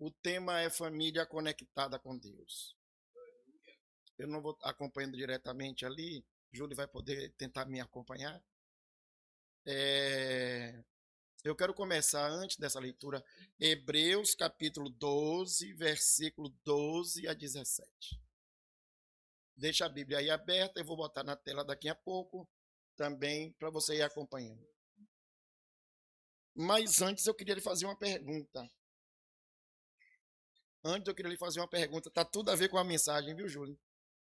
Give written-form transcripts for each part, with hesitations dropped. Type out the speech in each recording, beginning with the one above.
O tema é família conectada com Deus. Eu não vou acompanhando diretamente ali. Júlio vai poder tentar me acompanhar. Eu quero começar, antes dessa leitura, Hebreus capítulo 12, versículo 12 a 17. Deixa a Bíblia aí aberta, eu vou botar na tela daqui a pouco, também para você ir acompanhando. Mas antes eu queria lhe fazer uma pergunta. Está tudo a ver com a mensagem, viu, Júlio?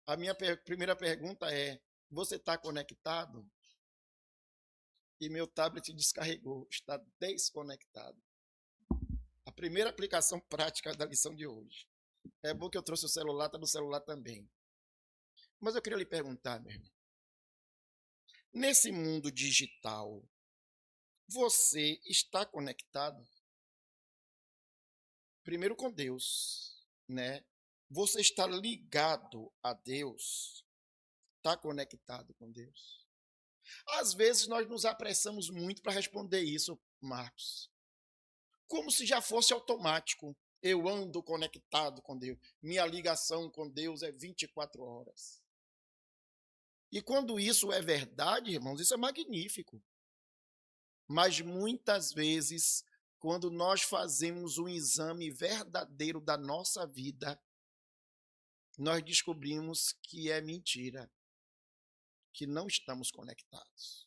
A minha primeira pergunta é: você está conectado? E meu tablet descarregou, está desconectado. A primeira aplicação prática da lição de hoje. É bom que eu trouxe o celular, está no celular também. Mas eu queria lhe perguntar, meu irmão. Nesse mundo digital, você está conectado? Primeiro com Deus, né? Você está ligado a Deus? Está conectado com Deus? Às vezes nós nos apressamos muito para responder isso, Marcos. Como se já fosse automático. Eu ando conectado com Deus. Minha ligação com Deus é 24 horas. E quando isso é verdade, irmãos, isso é magnífico. Mas muitas vezes, quando nós fazemos um exame verdadeiro da nossa vida, nós descobrimos que é mentira, que não estamos conectados.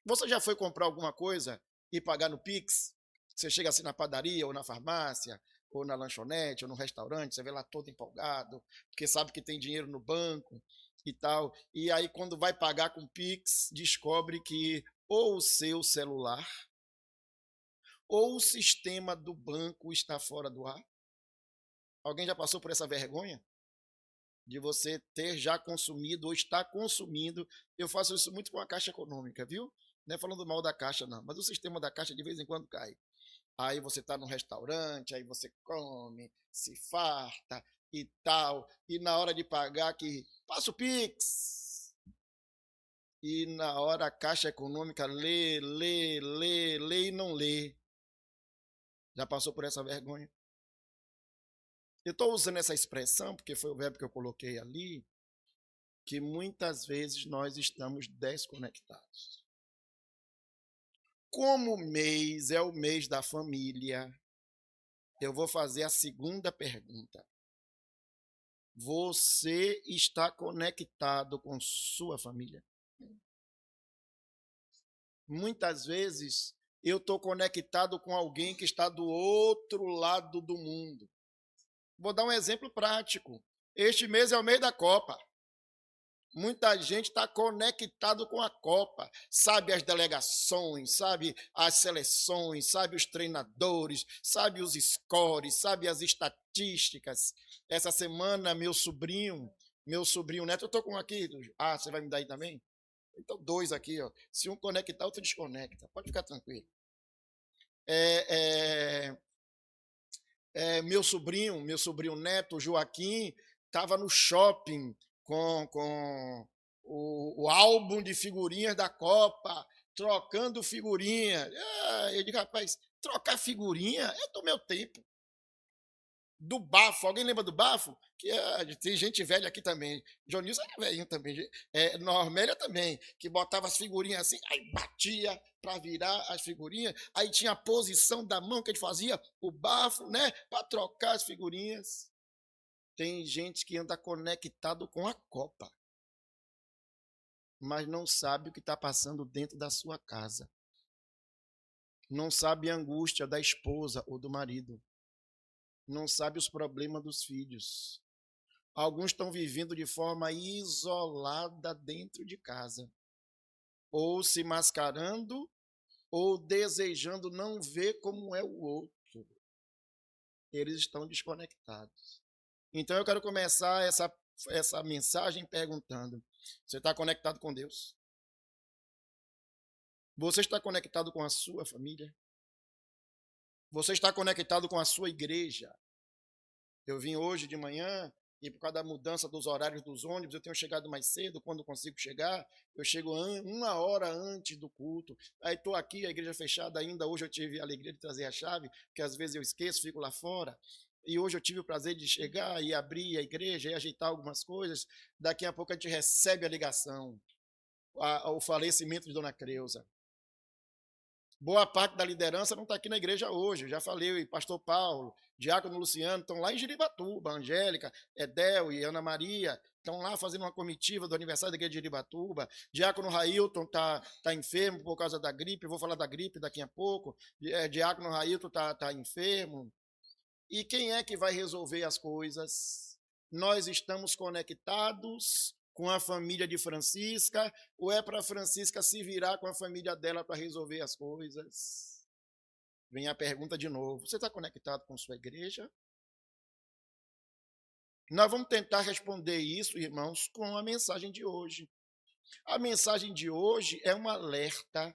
Você já foi comprar alguma coisa e pagar no Pix? Você chega assim na padaria ou na farmácia, ou na lanchonete, ou no restaurante, você vê lá todo empolgado, porque sabe que tem dinheiro no banco e tal. E aí, quando vai pagar com Pix, descobre que ou o seu celular ou o sistema do banco está fora do ar. Alguém já passou por essa vergonha? De você ter já consumido ou estar consumindo. Eu faço isso muito com a Caixa Econômica, viu? Não é falando mal da Caixa, não. Mas o sistema da Caixa de vez em quando cai. Aí você está num restaurante, aí você come, se farta e tal. E na hora de pagar, que passa o Pix. E na hora a Caixa Econômica lê e não lê. Já passou por essa vergonha? Eu estou usando essa expressão, porque foi o verbo que eu coloquei ali, que muitas vezes nós estamos desconectados. Como o mês é o mês da família, eu vou fazer a segunda pergunta. Você está conectado com sua família? Muitas vezes eu estou conectado com alguém que está do outro lado do mundo. Vou dar um exemplo prático. Este mês é o mês da Copa. Muita gente está conectado com a Copa, sabe as delegações, sabe as seleções, sabe os treinadores, sabe os scores, sabe as estatísticas. Essa semana, meu sobrinho neto, eu estou com um aqui, você vai me dar aí também? Então, dois aqui, ó. Se um conectar, outro desconecta. Pode ficar tranquilo. Meu sobrinho neto, Joaquim, estava no shopping com o álbum de figurinhas da Copa, trocando figurinha. Eu digo, rapaz, trocar figurinha é do meu tempo. Do bafo, alguém lembra do bafo? Tem gente velha aqui também. Jonilson era velhinho também. Normélia também, que botava as figurinhas assim, aí batia para virar as figurinhas, aí tinha a posição da mão que ele fazia, o bafo, né, para trocar as figurinhas. Tem gente que anda conectado com a Copa, mas não sabe o que está passando dentro da sua casa. Não sabe a angústia da esposa ou do marido. Não sabe os problemas dos filhos. Alguns estão vivendo de forma isolada dentro de casa, ou se mascarando, ou desejando não ver como é o outro. Eles estão desconectados. Então eu quero começar essa mensagem perguntando: você está conectado com Deus? Você está conectado com a sua família? Você está conectado com a sua igreja? Eu vim hoje de manhã e por causa da mudança dos horários dos ônibus, eu tenho chegado mais cedo, quando consigo chegar, eu chego 1 hora antes do culto, aí estou aqui, a igreja fechada ainda, hoje eu tive a alegria de trazer a chave, porque às vezes eu esqueço, fico lá fora, e hoje eu tive o prazer de chegar e abrir a igreja e ajeitar algumas coisas, daqui a pouco a gente recebe a ligação, o falecimento de Dona Creuza. Boa parte da liderança não está aqui na igreja hoje. Eu já falei, pastor Paulo, diácono Luciano, estão lá em Jiribatuba, Angélica, Edel e Ana Maria, estão lá fazendo uma comitiva do aniversário da igreja de Jiribatuba. Diácono Railton tá enfermo por causa da gripe, eu vou falar da gripe daqui a pouco. Diácono Railton tá enfermo. E quem é que vai resolver as coisas? Nós estamos conectados com a família de Francisca, ou é para Francisca se virar com a família dela para resolver as coisas? Vem a pergunta de novo. Você está conectado com sua igreja? Nós vamos tentar responder isso, irmãos, com a mensagem de hoje. A mensagem de hoje é um alerta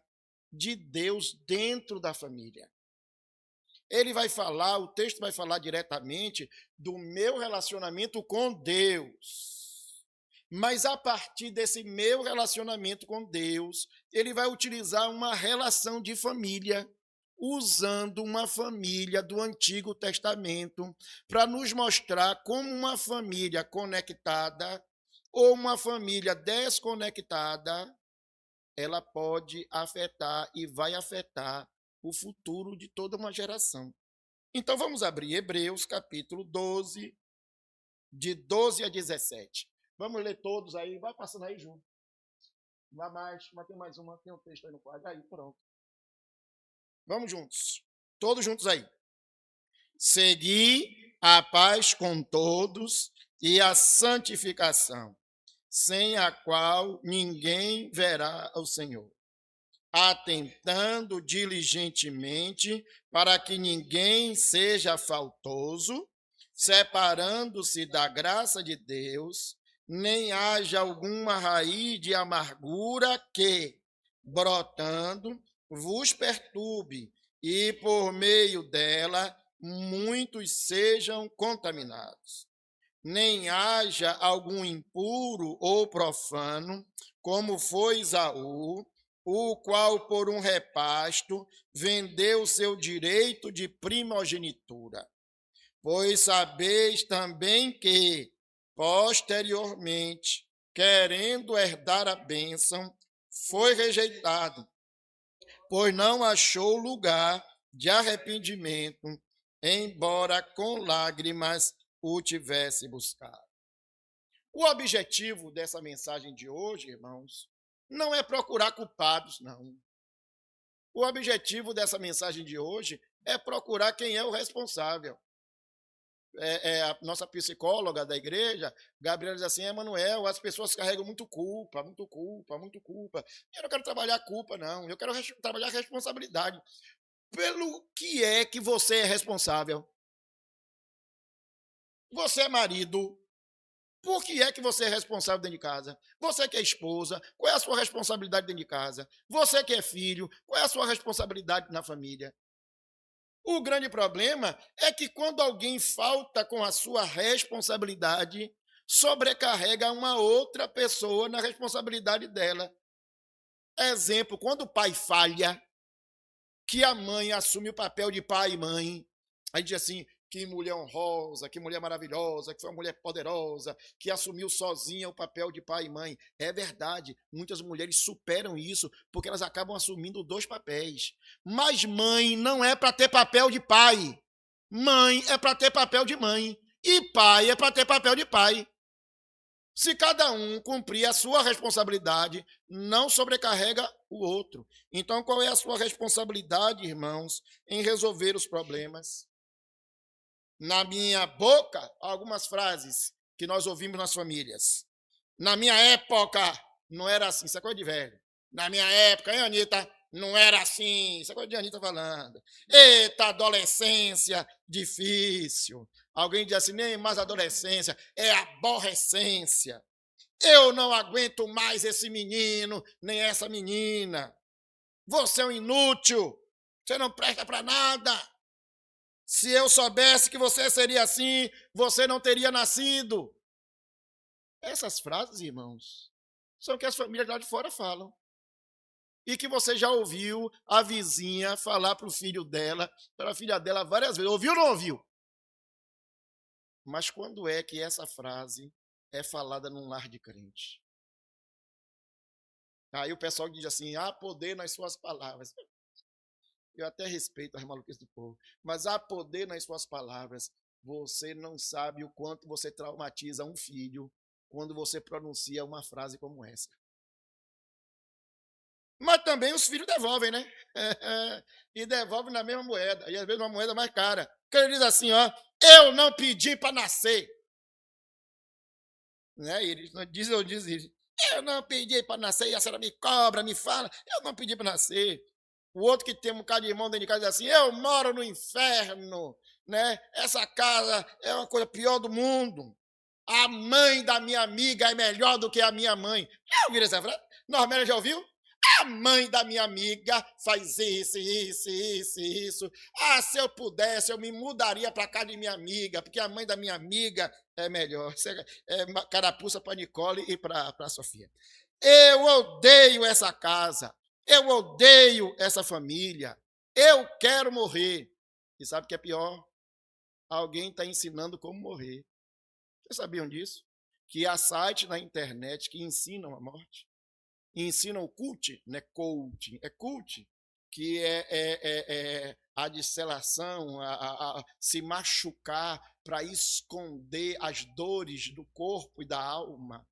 de Deus dentro da família. Ele vai falar, o texto vai falar diretamente do meu relacionamento com Deus. Mas a partir desse meu relacionamento com Deus, ele vai utilizar uma relação de família, usando uma família do Antigo Testamento, para nos mostrar como uma família conectada ou uma família desconectada, ela pode afetar e vai afetar o futuro de toda uma geração. Então vamos abrir Hebreus capítulo 12, de 12 a 17. Vamos ler todos aí, vai passando aí junto. Vai mais, mas tem mais uma, tem um texto aí no quadro. Aí, pronto. Vamos juntos. Todos juntos aí. Segui a paz com todos e a santificação, sem a qual ninguém verá o Senhor. Atentando diligentemente para que ninguém seja faltoso, separando-se da graça de Deus, nem haja alguma raiz de amargura que, brotando, vos perturbe, e por meio dela muitos sejam contaminados. Nem haja algum impuro ou profano, como foi Esaú, o qual por um repasto vendeu seu direito de primogenitura. Pois sabeis também que, posteriormente, querendo herdar a bênção, foi rejeitado, pois não achou lugar de arrependimento, embora com lágrimas o tivesse buscado. O objetivo dessa mensagem de hoje, irmãos, não é procurar culpados, não. O objetivo dessa mensagem de hoje é procurar quem é o responsável. A nossa psicóloga da igreja, Gabriela, diz assim: Emanuel, as pessoas carregam muito culpa, muito culpa, muito culpa. Eu não quero trabalhar culpa, não. Eu quero trabalhar responsabilidade. Pelo que é que você é responsável? Você é marido. Por que é que você é responsável dentro de casa? Você que é esposa, qual é a sua responsabilidade dentro de casa? Você que é filho, qual é a sua responsabilidade na família? O grande problema é que quando alguém falta com a sua responsabilidade, sobrecarrega uma outra pessoa na responsabilidade dela. Exemplo, quando o pai falha, que a mãe assume o papel de pai e mãe, aí diz assim: que mulher honrosa, que mulher maravilhosa, que foi uma mulher poderosa, que assumiu sozinha o papel de pai e mãe. É verdade, muitas mulheres superam isso, porque elas acabam assumindo 2 papéis. Mas mãe não é para ter papel de pai. Mãe é para ter papel de mãe. E pai é para ter papel de pai. Se cada um cumprir a sua responsabilidade, não sobrecarrega o outro. Então, qual é a sua responsabilidade, irmãos, em resolver os problemas? Na minha boca, algumas frases que nós ouvimos nas famílias. Na minha época, não era assim. Isso é coisa de velho. Na minha época, hein, Anitta? Não era assim. Isso é coisa de Anitta falando. Eita, adolescência difícil. Alguém diz assim: nem mais adolescência, é aborrecência. Eu não aguento mais esse menino, nem essa menina. Você é um inútil. Você não presta para nada. Se eu soubesse que você seria assim, você não teria nascido. Essas frases, irmãos, são que as famílias lá de fora falam. E que você já ouviu a vizinha falar para o filho dela, para a filha dela várias vezes. Ouviu ou não ouviu? Mas quando é que essa frase é falada num lar de crente? Aí o pessoal diz assim, há poder nas suas palavras. Eu até respeito as maluquices do povo, mas há poder nas suas palavras. Você não sabe o quanto você traumatiza um filho quando você pronuncia uma frase como essa. Mas também os filhos devolvem, né? E devolvem na mesma moeda, e às vezes uma moeda mais cara. Porque ele diz assim, ó, eu não pedi para nascer. Né? E eles não dizem, ou dizem, eu não pedi para nascer, e a senhora me cobra, me fala, eu não pedi para nascer. O outro que tem um bocado de irmão dentro de casa diz assim, eu moro no inferno, né? Essa casa é uma coisa pior do mundo. A mãe da minha amiga é melhor do que a minha mãe. Já ouviram essa frase? Normélia já ouviu? A mãe da minha amiga faz isso. Ah, se eu pudesse, eu me mudaria para casa de minha amiga, porque a mãe da minha amiga é melhor. Isso é carapuça para Nicole e para a Sofia. Eu odeio essa casa. Eu odeio essa família. Eu quero morrer. E sabe o que é pior? Alguém está ensinando como morrer. Vocês sabiam disso? Que há sites na internet que ensinam a morte. Ensinam o cult, não é coaching, é cult, que é a disselação, a se machucar para esconder as dores do corpo e da alma,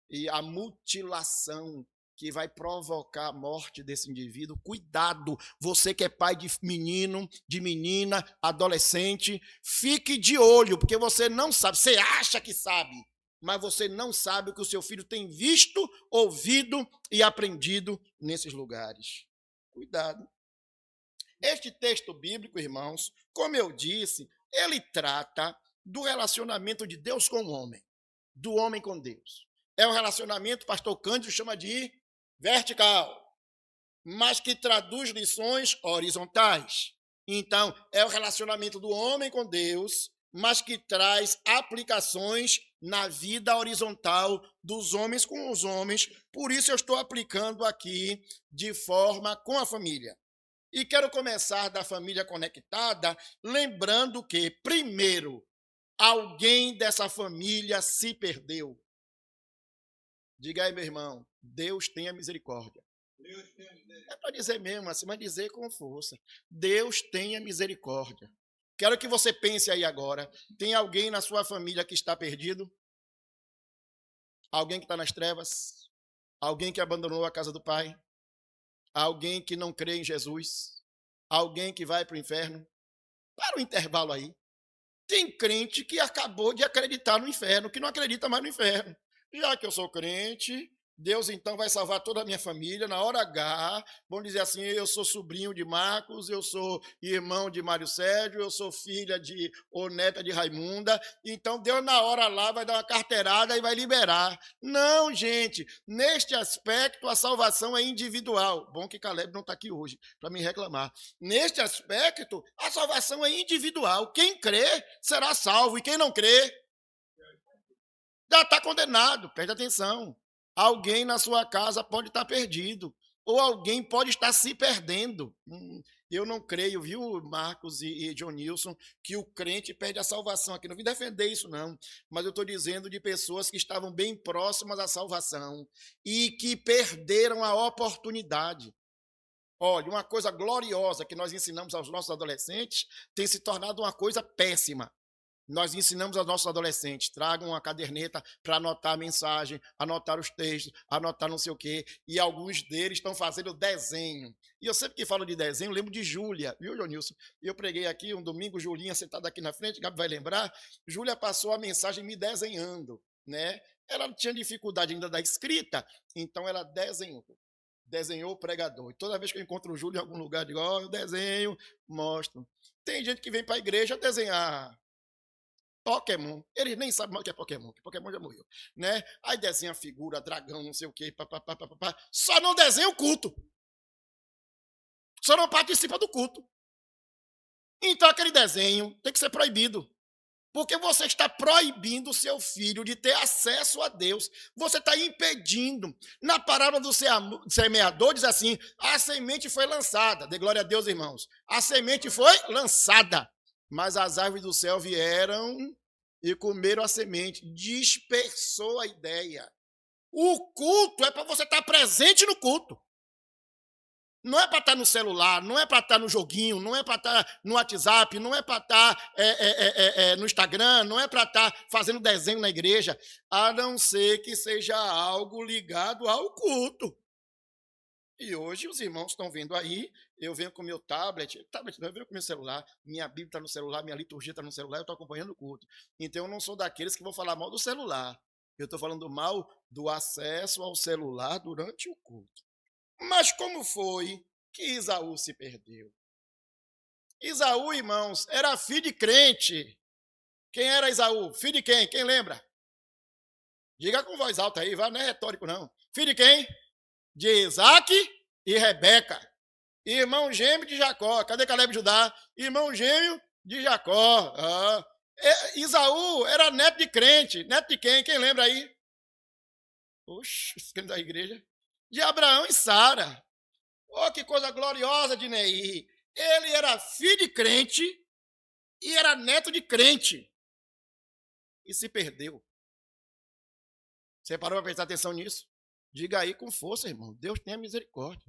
e a mutilação que vai provocar a morte desse indivíduo. Cuidado, você que é pai de menino, de menina, adolescente, fique de olho, porque você não sabe, você acha que sabe, mas você não sabe o que o seu filho tem visto, ouvido e aprendido nesses lugares. Cuidado. Este texto bíblico, irmãos, como eu disse, ele trata do relacionamento de Deus com o homem, do homem com Deus. É um relacionamento, pastor Cândido chama de vertical, mas que traduz lições horizontais. Então, é o relacionamento do homem com Deus, mas que traz aplicações na vida horizontal dos homens com os homens. Por isso eu estou aplicando aqui de forma com a família. E quero começar da família conectada, lembrando que, primeiro, alguém dessa família se perdeu. Diga aí, meu irmão, Deus tenha misericórdia. É para dizer mesmo assim, mas dizer com força. Deus tenha misericórdia. Quero que você pense aí agora. Tem alguém na sua família que está perdido? Alguém que está nas trevas? Alguém que abandonou a casa do Pai? Alguém que não crê em Jesus? Alguém que vai para o inferno? Para o intervalo aí. Tem crente que acabou de acreditar no inferno, que não acredita mais no inferno. Já que eu sou crente, Deus então vai salvar toda a minha família na hora H. Vamos dizer assim, eu sou sobrinho de Marcos, eu sou irmão de Mário Sérgio, eu sou filha de ou neta de Raimunda. Então Deus na hora lá vai dar uma carteirada e vai liberar. Não, gente, neste aspecto a salvação é individual. Bom que Caleb não está aqui hoje para me reclamar. Neste aspecto a salvação é individual. Quem crê será salvo e quem não crê já está condenado. Preste atenção. Alguém na sua casa pode estar perdido, ou alguém pode estar se perdendo. Eu não creio, viu, Marcos e John Nilson, que o crente perde a salvação aqui. Não vim defender isso, não. Mas eu estou dizendo de pessoas que estavam bem próximas à salvação e que perderam a oportunidade. Olha, uma coisa gloriosa que nós ensinamos aos nossos adolescentes tem se tornado uma coisa péssima. Nós ensinamos aos nossos adolescentes, tragam uma caderneta para anotar a mensagem, anotar os textos, anotar não sei o quê, e alguns deles estão fazendo desenho. E eu sempre que falo de desenho, lembro de Júlia, viu, Jonilson? Eu preguei aqui um domingo, Julinha sentada aqui na frente, Gabi vai lembrar, Júlia passou a mensagem me desenhando, né? Ela tinha dificuldade ainda da escrita, então ela desenhou o pregador. E toda vez que eu encontro o Júlio em algum lugar, digo, ó, eu desenho, mostro. Tem gente que vem para a igreja desenhar Pokémon, eles nem sabem mais o que é Pokémon, que Pokémon já morreu, né? Aí desenha figura, dragão, não sei o quê, papapá, só não desenha o culto, só não participa do culto. Então aquele desenho tem que ser proibido. Porque você está proibindo o seu filho de ter acesso a Deus. Você está impedindo. Na parábola do semeador diz assim, a semente foi lançada. Dê glória a Deus, irmãos. A semente foi lançada. Mas as aves do céu vieram e comeram a semente. Dispersou a ideia. O culto é para você estar presente no culto. Não é para estar no celular, não é para estar no joguinho, não é para estar no WhatsApp, não é para estar no Instagram, não é para estar fazendo desenho na igreja, a não ser que seja algo ligado ao culto. E hoje os irmãos estão vendo aí, eu venho com o meu tablet não, eu venho com o meu celular, minha Bíblia está no celular, minha liturgia está no celular, eu estou acompanhando o culto. Então eu não sou daqueles que vão falar mal do celular. Eu estou falando mal do acesso ao celular durante o culto. Mas como foi que Isaú se perdeu? Isaú, irmãos, era filho de crente. Quem era Isaú? Filho de quem? Quem lembra? Diga com voz alta aí, não é retórico não. Filho de quem? De Isaac e Rebeca. Irmão gêmeo de Jacó. Cadê Caleb e Judá? Irmão gêmeo de Jacó. Isaú era neto de crente. Neto de quem? Quem lembra aí? Oxe, os crentes da igreja. De Abraão e Sara. Oh, que coisa gloriosa de Neí. Ele era filho de crente e era neto de crente. E se perdeu. Você parou para prestar atenção nisso? Diga aí com força, irmão. Deus tenha misericórdia.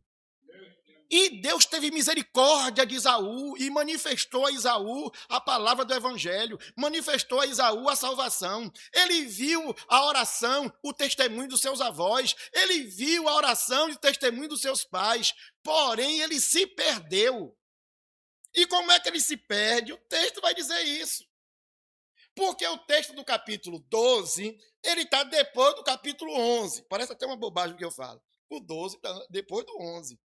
E Deus teve misericórdia de Isaú e manifestou a Isaú a palavra do evangelho, manifestou a Isaú a salvação. Ele viu a oração, o testemunho dos seus avós, ele viu a oração e o testemunho dos seus pais, porém ele se perdeu. E como é que ele se perde? O texto vai dizer isso. Porque o texto do capítulo 12, ele está depois do capítulo 11. Parece até uma bobagem o que eu falo. O 12 está depois do 11.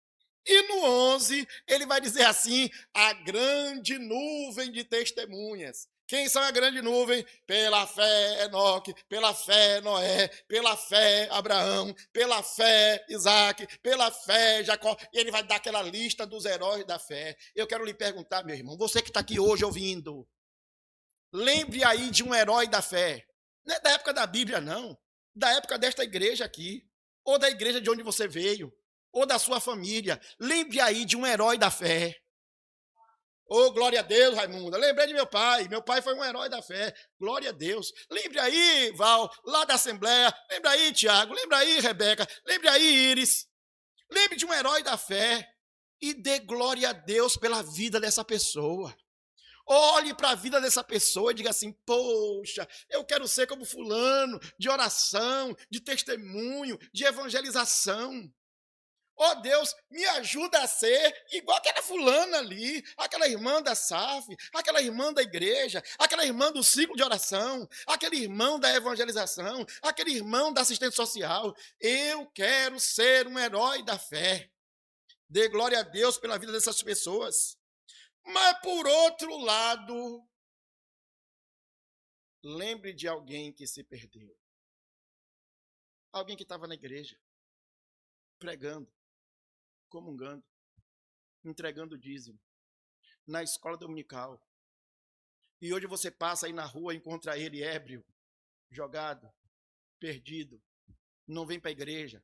E no 11, ele vai dizer assim, a grande nuvem de testemunhas. Quem são a grande nuvem? Pela fé Enoque, pela fé Noé, pela fé Abraão, pela fé Isaac, pela fé Jacó. E ele vai dar aquela lista dos heróis da fé. Eu quero lhe perguntar, meu irmão, você que está aqui hoje ouvindo, lembre aí de um herói da fé. Não é da época da Bíblia, não. Da época desta igreja aqui. Ou da igreja de onde você veio. Ou da sua família. Lembre aí de um herói da fé. Oh, glória a Deus, Raimunda. Lembrei de meu pai. Meu pai foi um herói da fé. Glória a Deus. Lembre aí, Val, lá da Assembleia. Lembre aí, Tiago. Lembre aí, Rebeca. Lembre aí, Íris. Lembre de um herói da fé. E dê glória a Deus pela vida dessa pessoa. Olhe para a vida dessa pessoa e diga assim, poxa, eu quero ser como fulano, de oração, de testemunho, de evangelização. Oh Deus, me ajuda a ser igual aquela fulana ali, aquela irmã da SAF, aquela irmã da igreja, aquela irmã do ciclo de oração, aquele irmão da evangelização, aquele irmão da assistência social. Eu quero ser um herói da fé. Dê glória a Deus pela vida dessas pessoas. Mas, por outro lado, lembre de alguém que se perdeu. Alguém que estava na igreja, pregando, comungando, entregando dízimo, na escola dominical. E hoje você passa aí na rua e encontra ele ébrio, jogado, perdido, não vem para a igreja.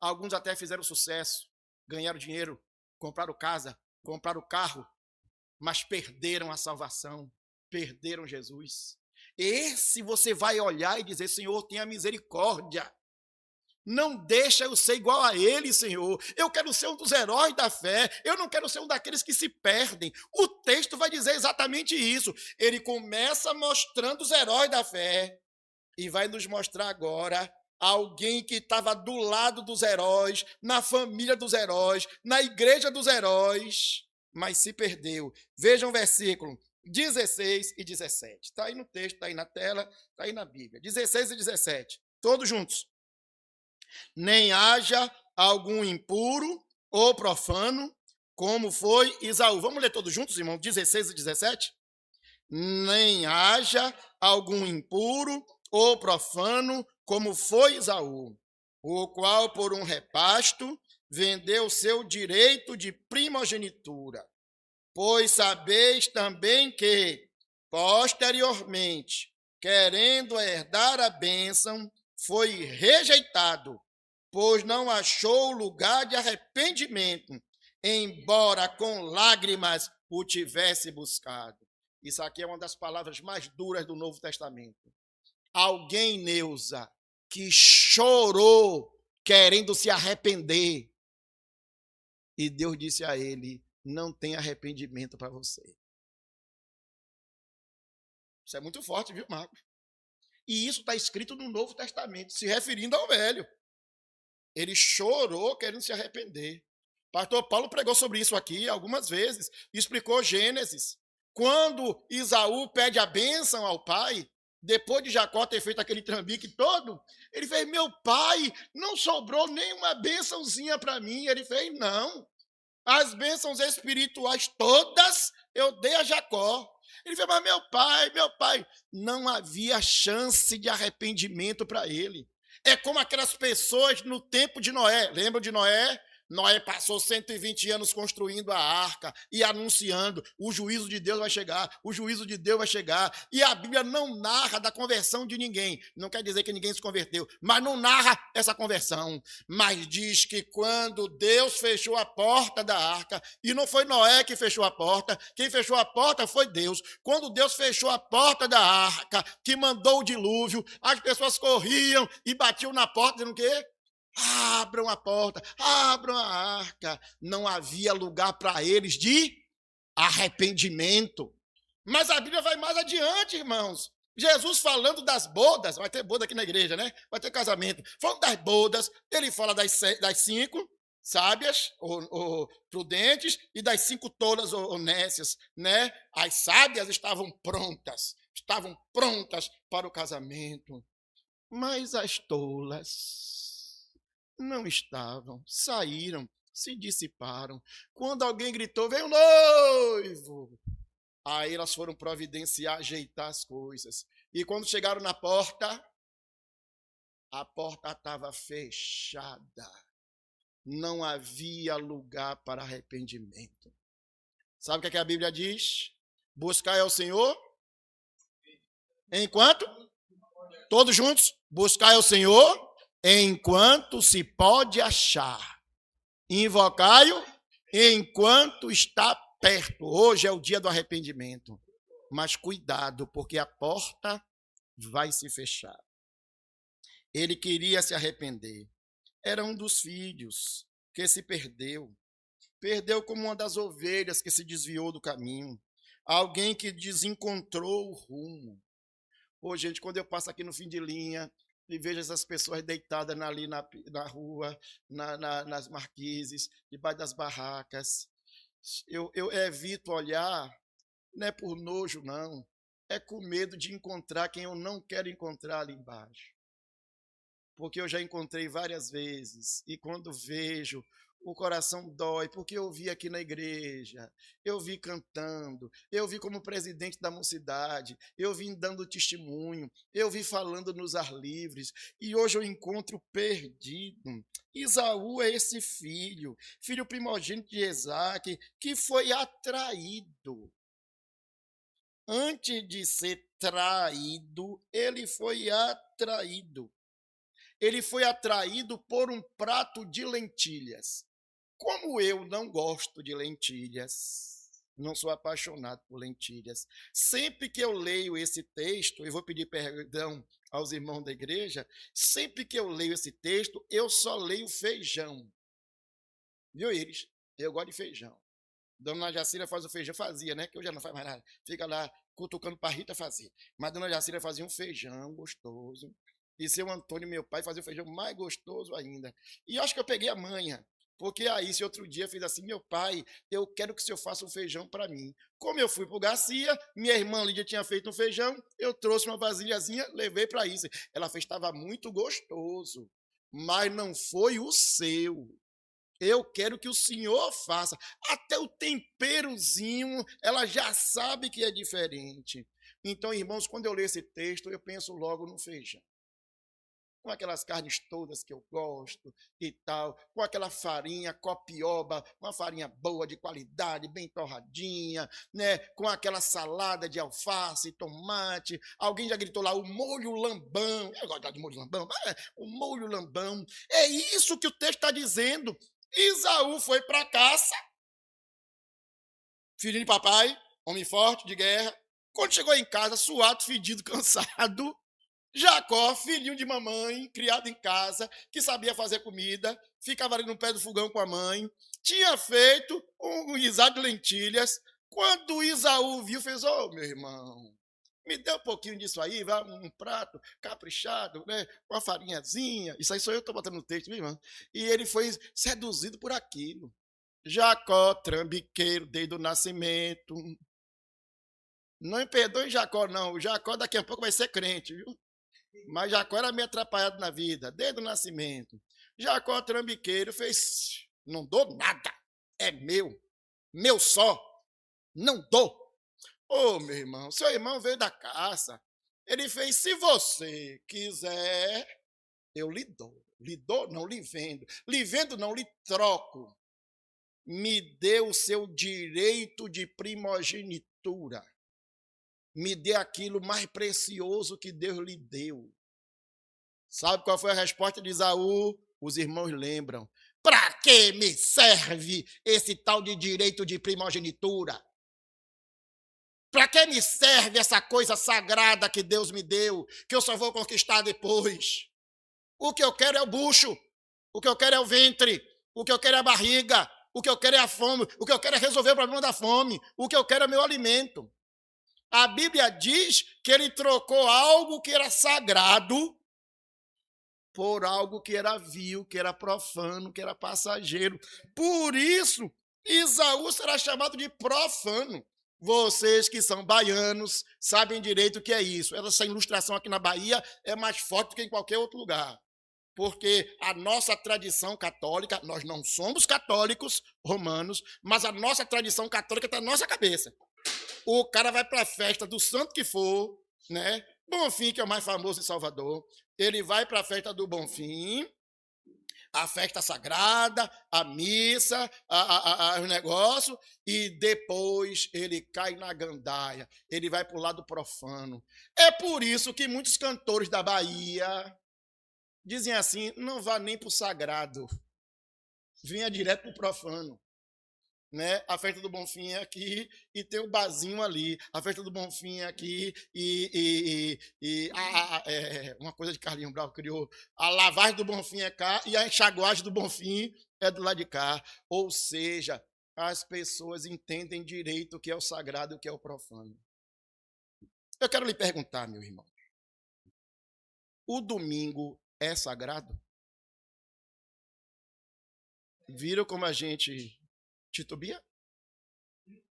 Alguns até fizeram sucesso, ganharam dinheiro, compraram casa, compraram carro, mas perderam a salvação, perderam Jesus. Esse você vai olhar e dizer, Senhor, tenha misericórdia. Não deixa eu ser igual a ele, Senhor. Eu quero ser um dos heróis da fé. Eu não quero ser um daqueles que se perdem. O texto vai dizer exatamente isso. Ele começa mostrando os heróis da fé e vai nos mostrar agora alguém que estava do lado dos heróis, na família dos heróis, na igreja dos heróis, mas se perdeu. Vejam o versículo 16 e 17. Está aí no texto, está aí na tela, está aí na Bíblia. 16 e 17. Todos juntos. Nem haja algum impuro ou profano, como foi Isaú. Vamos ler todos juntos, irmão? 16 e 17. Nem haja algum impuro ou profano, como foi Isaú, o qual por um repasto vendeu seu direito de primogenitura. Pois sabeis também que, posteriormente, querendo herdar a bênção, foi rejeitado, pois não achou lugar de arrependimento, embora com lágrimas o tivesse buscado. Isso aqui é uma das palavras mais duras do Novo Testamento. Alguém, Neuza, que chorou querendo se arrepender. E Deus disse a ele, não tem arrependimento para você. Isso é muito forte, viu, Marcos? E isso está escrito no Novo Testamento, se referindo ao Velho. Ele chorou querendo se arrepender. Pastor Paulo pregou sobre isso aqui algumas vezes, explicou Gênesis. Quando Isaú pede a bênção ao pai, depois de Jacó ter feito aquele trambique todo, ele fez, meu pai, não sobrou nenhuma bênçãozinha para mim. Ele fez, não. As bênçãos espirituais todas eu dei a Jacó. Ele fez, mas meu pai, não havia chance de arrependimento para ele. É como aquelas pessoas no tempo de Noé. Lembram de Noé? Noé passou 120 anos construindo a arca e anunciando, o juízo de Deus vai chegar, o juízo de Deus vai chegar. E a Bíblia não narra da conversão de ninguém. Não quer dizer que ninguém se converteu, mas não narra essa conversão. Mas diz que quando Deus fechou a porta da arca, e não foi Noé que fechou a porta, quem fechou a porta foi Deus. Quando Deus fechou a porta da arca, que mandou o dilúvio, as pessoas corriam e batiam na porta, dizendo o quê? Abram a porta, abram a arca. Não havia lugar para eles de arrependimento. Mas a Bíblia vai mais adiante, irmãos. Jesus falando das bodas, vai ter boda aqui na igreja, né? Vai ter casamento. Falando das bodas, ele fala das 5 sábias ou prudentes e das 5 tolas ou nécias, né? As sábias estavam prontas para o casamento. Mas as tolas não estavam, saíram, se dissiparam. Quando alguém gritou, veio o noivo. Aí elas foram providenciar, ajeitar as coisas. E quando chegaram na porta, a porta estava fechada. Não havia lugar para arrependimento. Sabe o que a Bíblia diz? Buscai ao Senhor enquanto? Todos juntos? Buscai ao Senhor enquanto se pode achar. Invocai-o enquanto está perto. Hoje é o dia do arrependimento. Mas cuidado, porque a porta vai se fechar. Ele queria se arrepender. Era um dos filhos que se perdeu. Perdeu como uma das ovelhas que se desviou do caminho. Alguém que desencontrou o rumo. Pô, gente, quando eu passo aqui no fim de linha e vejo essas pessoas deitadas ali na rua, nas marquises, debaixo das barracas, eu evito olhar, não é por nojo, não. É com medo de encontrar quem eu não quero encontrar ali embaixo. Porque eu já encontrei várias vezes, e quando vejo, o coração dói, porque eu vi aqui na igreja, eu vi cantando, eu vi como presidente da mocidade, eu vi dando testemunho, eu vi falando nos ar livres, e hoje eu encontro perdido. Isaú é esse filho primogênito de Isaque, que foi atraído. Antes de ser traído, ele foi atraído. Ele foi atraído por um prato de lentilhas. Como eu não gosto de lentilhas, não sou apaixonado por lentilhas, sempre que eu leio esse texto, eu vou pedir perdão aos irmãos da igreja, sempre que eu leio esse texto, eu só leio feijão. Viu, Iris? Eu gosto de feijão. Dona Jacira faz o feijão, fazia, né? Que hoje já não faz mais nada. Fica lá cutucando para Rita fazer. Mas Dona Jacira fazia um feijão gostoso. E seu Antônio, meu pai, fazia um feijão mais gostoso ainda. E eu acho que eu peguei a manha. Porque aí, se outro dia eu fiz assim, meu pai, eu quero que o senhor faça um feijão para mim. Como eu fui para o Garcia, minha irmã Lídia tinha feito um feijão, eu trouxe uma vasilhazinha, levei para isso. Ela fez, estava muito gostoso, mas não foi o seu. Eu quero que o senhor faça. Até o temperozinho, ela já sabe que é diferente. Então, irmãos, quando eu leio esse texto, eu penso logo no feijão. com aquelas carnes todas que eu gosto e tal, com aquela farinha copioba, uma farinha boa, de qualidade, bem torradinha, né? Com aquela salada de alface, tomate. Alguém já gritou lá, o molho lambão. Eu gosto de molho lambão, mas o molho lambão. É isso que o texto está dizendo. Esaú foi para a caça. Filhinho de papai, homem forte, de guerra. Quando chegou em casa, suado, fedido, cansado, Jacó, filhinho de mamãe, criado em casa, que sabia fazer comida, ficava ali no pé do fogão com a mãe, tinha feito um guisado de lentilhas. Quando Esaú viu, fez, meu irmão, me dê um pouquinho disso aí, vai, um prato caprichado, né, com a farinhazinha. Isso aí sou eu que estou botando no texto, meu irmão. E ele foi seduzido por aquilo. Jacó, trambiqueiro, desde o nascimento. Não me perdoe Jacó, não. O Jacó daqui a pouco vai ser crente, viu? Mas Jacó era meio atrapalhado na vida, desde o nascimento. Jacó, trambiqueiro, fez, não dou nada, é meu só, não dou. Meu irmão, seu irmão veio da caça. Ele fez, se você quiser, eu lhe dou. Lhe dou, não lhe vendo. Lhe vendo, não lhe troco. Me dê o seu direito de primogenitura. Me dê aquilo mais precioso que Deus lhe deu. Sabe qual foi a resposta de Esaú? Os irmãos lembram. Para que me serve esse tal de direito de primogenitura? Para que me serve essa coisa sagrada que Deus me deu, que eu só vou conquistar depois? O que eu quero é o bucho, o que eu quero é o ventre, o que eu quero é a barriga, o que eu quero é a fome, o que eu quero é resolver o problema da fome, o que eu quero é meu alimento. A Bíblia diz que ele trocou algo que era sagrado por algo que era vil, que era profano, que era passageiro. Por isso, Esaú será chamado de profano. Vocês que são baianos sabem direito o que é isso. Essa ilustração aqui na Bahia é mais forte do que em qualquer outro lugar. Porque a nossa tradição católica, nós não somos católicos romanos, mas a nossa tradição católica está na nossa cabeça. O cara vai para a festa do santo que for, né? Bonfim, que é o mais famoso em Salvador, ele vai para a festa do Bonfim, a festa sagrada, a missa, o negócio, e depois ele cai na gandaia, ele vai para o lado profano. É por isso que muitos cantores da Bahia dizem assim, não vá nem para o sagrado, vinha direto para o profano. Né? A festa do Bonfim é aqui e tem o barzinho ali. A festa do Bonfim é aqui uma coisa de Carlinhos Brau criou. A lavagem do Bonfim é cá e a enxaguagem do Bonfim é do lado de cá. Ou seja, as pessoas entendem direito o que é o sagrado e o que é o profano. Eu quero lhe perguntar, meu irmão. O domingo é sagrado? Viram como a gente titubia?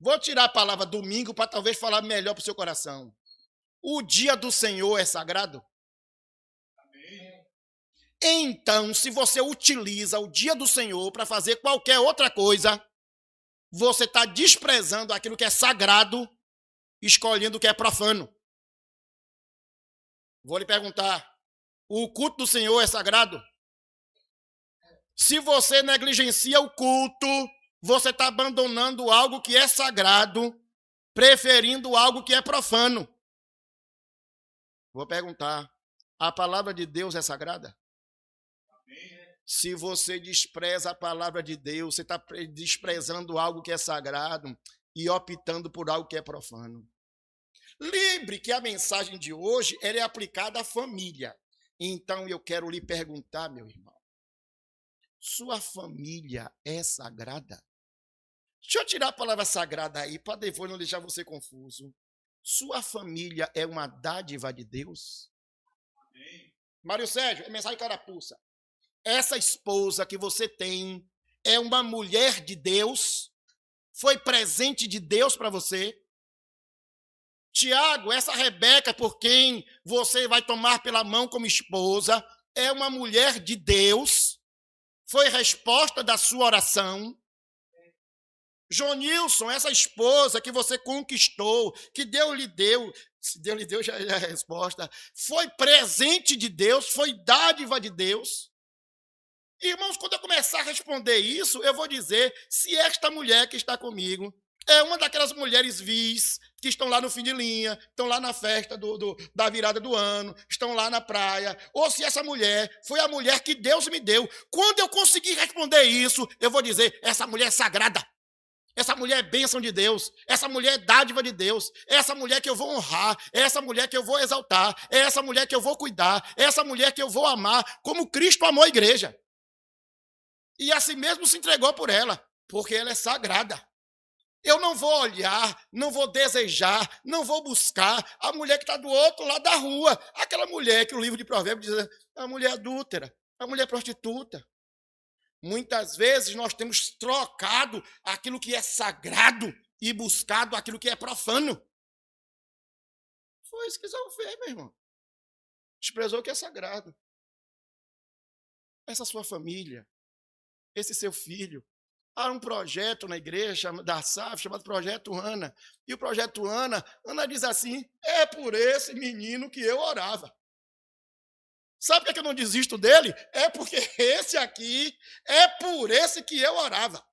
Vou tirar a palavra domingo para talvez falar melhor para o seu coração. O dia do Senhor é sagrado? Amém. Então, se você utiliza o dia do Senhor para fazer qualquer outra coisa, você está desprezando aquilo que é sagrado, escolhendo o que é profano. Vou lhe perguntar, o culto do Senhor é sagrado? Se você negligencia o culto, você está abandonando algo que é sagrado, preferindo algo que é profano. Vou perguntar, a palavra de Deus é sagrada? Amém. Se você despreza a palavra de Deus, você está desprezando algo que é sagrado e optando por algo que é profano. Lembre que a mensagem de hoje ela é aplicada à família. Então eu quero lhe perguntar, meu irmão, sua família é sagrada? Deixa eu tirar a palavra sagrada aí, para depois não deixar você confuso. Sua família é uma dádiva de Deus? Amém. Mário Sérgio, é mensagem carapuça. Essa esposa que você tem é uma mulher de Deus? Foi presente de Deus para você? Tiago, essa Rebeca por quem você vai tomar pela mão como esposa, é uma mulher de Deus? Foi resposta da sua oração? Jonilson, essa esposa que você conquistou, que Deus lhe deu, Se Deus lhe deu, já é a resposta. Foi presente de Deus, foi dádiva de Deus. Irmãos, quando eu começar a responder isso, eu vou dizer se esta mulher que está comigo é uma daquelas mulheres vis que estão lá no fim de linha, estão lá na festa da virada do ano, estão lá na praia, ou se essa mulher foi a mulher que Deus me deu. Quando eu conseguir responder isso, eu vou dizer, essa mulher é sagrada. Essa mulher é bênção de Deus, essa mulher é dádiva de Deus, é essa mulher que eu vou honrar, é essa mulher que eu vou exaltar, é essa mulher que eu vou cuidar, é essa mulher que eu vou amar, como Cristo amou a igreja. E assim mesmo se entregou por ela, porque ela é sagrada. Eu não vou olhar, não vou desejar, não vou buscar a mulher que está do outro lado da rua. Aquela mulher que o livro de Provérbios diz, a mulher adúltera, a mulher prostituta. Muitas vezes nós temos trocado aquilo que é sagrado e buscado aquilo que é profano. Foi isso que Esaú fez, meu irmão. Desprezou o que é sagrado. Essa sua família, esse seu filho. Há um projeto na igreja da SAF chamado Projeto Ana. E o Projeto Ana diz assim, é por esse menino que eu orava. Sabe por que eu não desisto dele? É porque esse aqui é por esse que eu orava.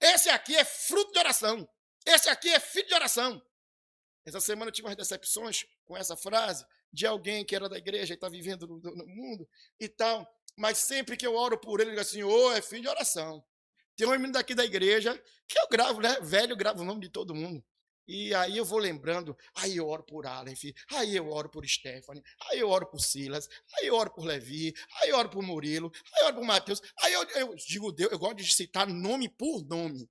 Esse aqui é fruto de oração. Esse aqui é filho de oração. Essa semana eu tive umas decepções com essa frase de alguém que era da igreja e está vivendo no mundo e tal. Mas sempre que eu oro por ele, ele diz assim, é filho de oração. Tem um menino daqui da igreja que eu gravo, né? Velho, eu gravo o nome de todo mundo. E aí eu vou lembrando, aí eu oro por Aleph, aí eu oro por Stephanie, aí eu oro por Silas, aí eu oro por Levi, aí eu oro por Murilo, aí eu oro por Mateus. Aí eu digo Deus, eu gosto de citar nome por nome.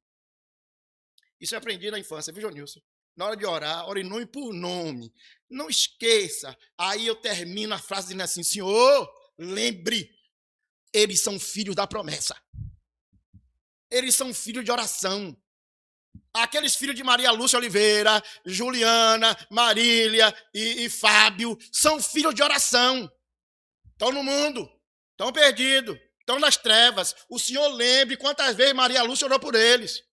Isso eu aprendi na infância, viu, Jonilson? Na hora de orar, ore nome por nome. Não esqueça. Aí eu termino a frase dizendo assim, Senhor, lembre, eles são filhos da promessa. Eles são filhos de oração. Aqueles filhos de Maria Lúcia Oliveira, Juliana, Marília e Fábio são filhos de oração. Estão no mundo, estão perdidos, estão nas trevas. O Senhor lembre quantas vezes Maria Lúcia orou por eles.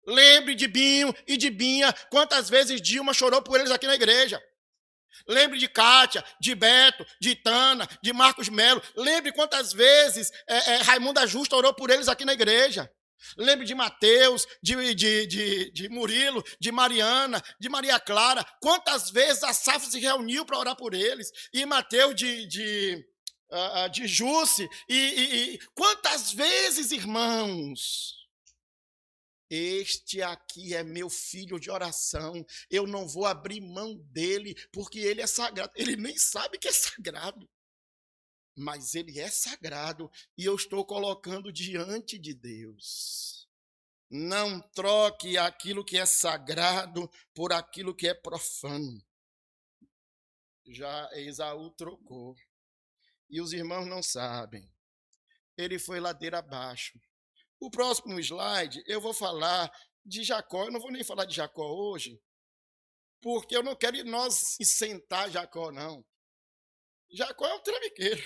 Lembre de Binho e de Binha quantas vezes Dilma chorou por eles aqui na igreja. Lembre de Kátia, de Beto, de Tana, de Marcos Melo. Lembre quantas vezes Raimunda Justa orou por eles aqui na igreja. Lembre de Mateus, de Murilo, de Mariana, de Maria Clara. Quantas vezes a SAF se reuniu para orar por eles. E Mateus de Jússi. E quantas vezes, irmãos... Este aqui é meu filho de oração. Eu não vou abrir mão dele, porque ele é sagrado. Ele nem sabe que é sagrado. Mas ele é sagrado e eu estou colocando diante de Deus. Não troque aquilo que é sagrado por aquilo que é profano. Já Esaú trocou. E os irmãos não sabem. Ele foi ladeira abaixo. O próximo slide, eu vou falar de Jacó. Eu não vou nem falar de Jacó hoje, porque eu não quero nós sentar Jacó, não. Jacó é um trambiqueiro,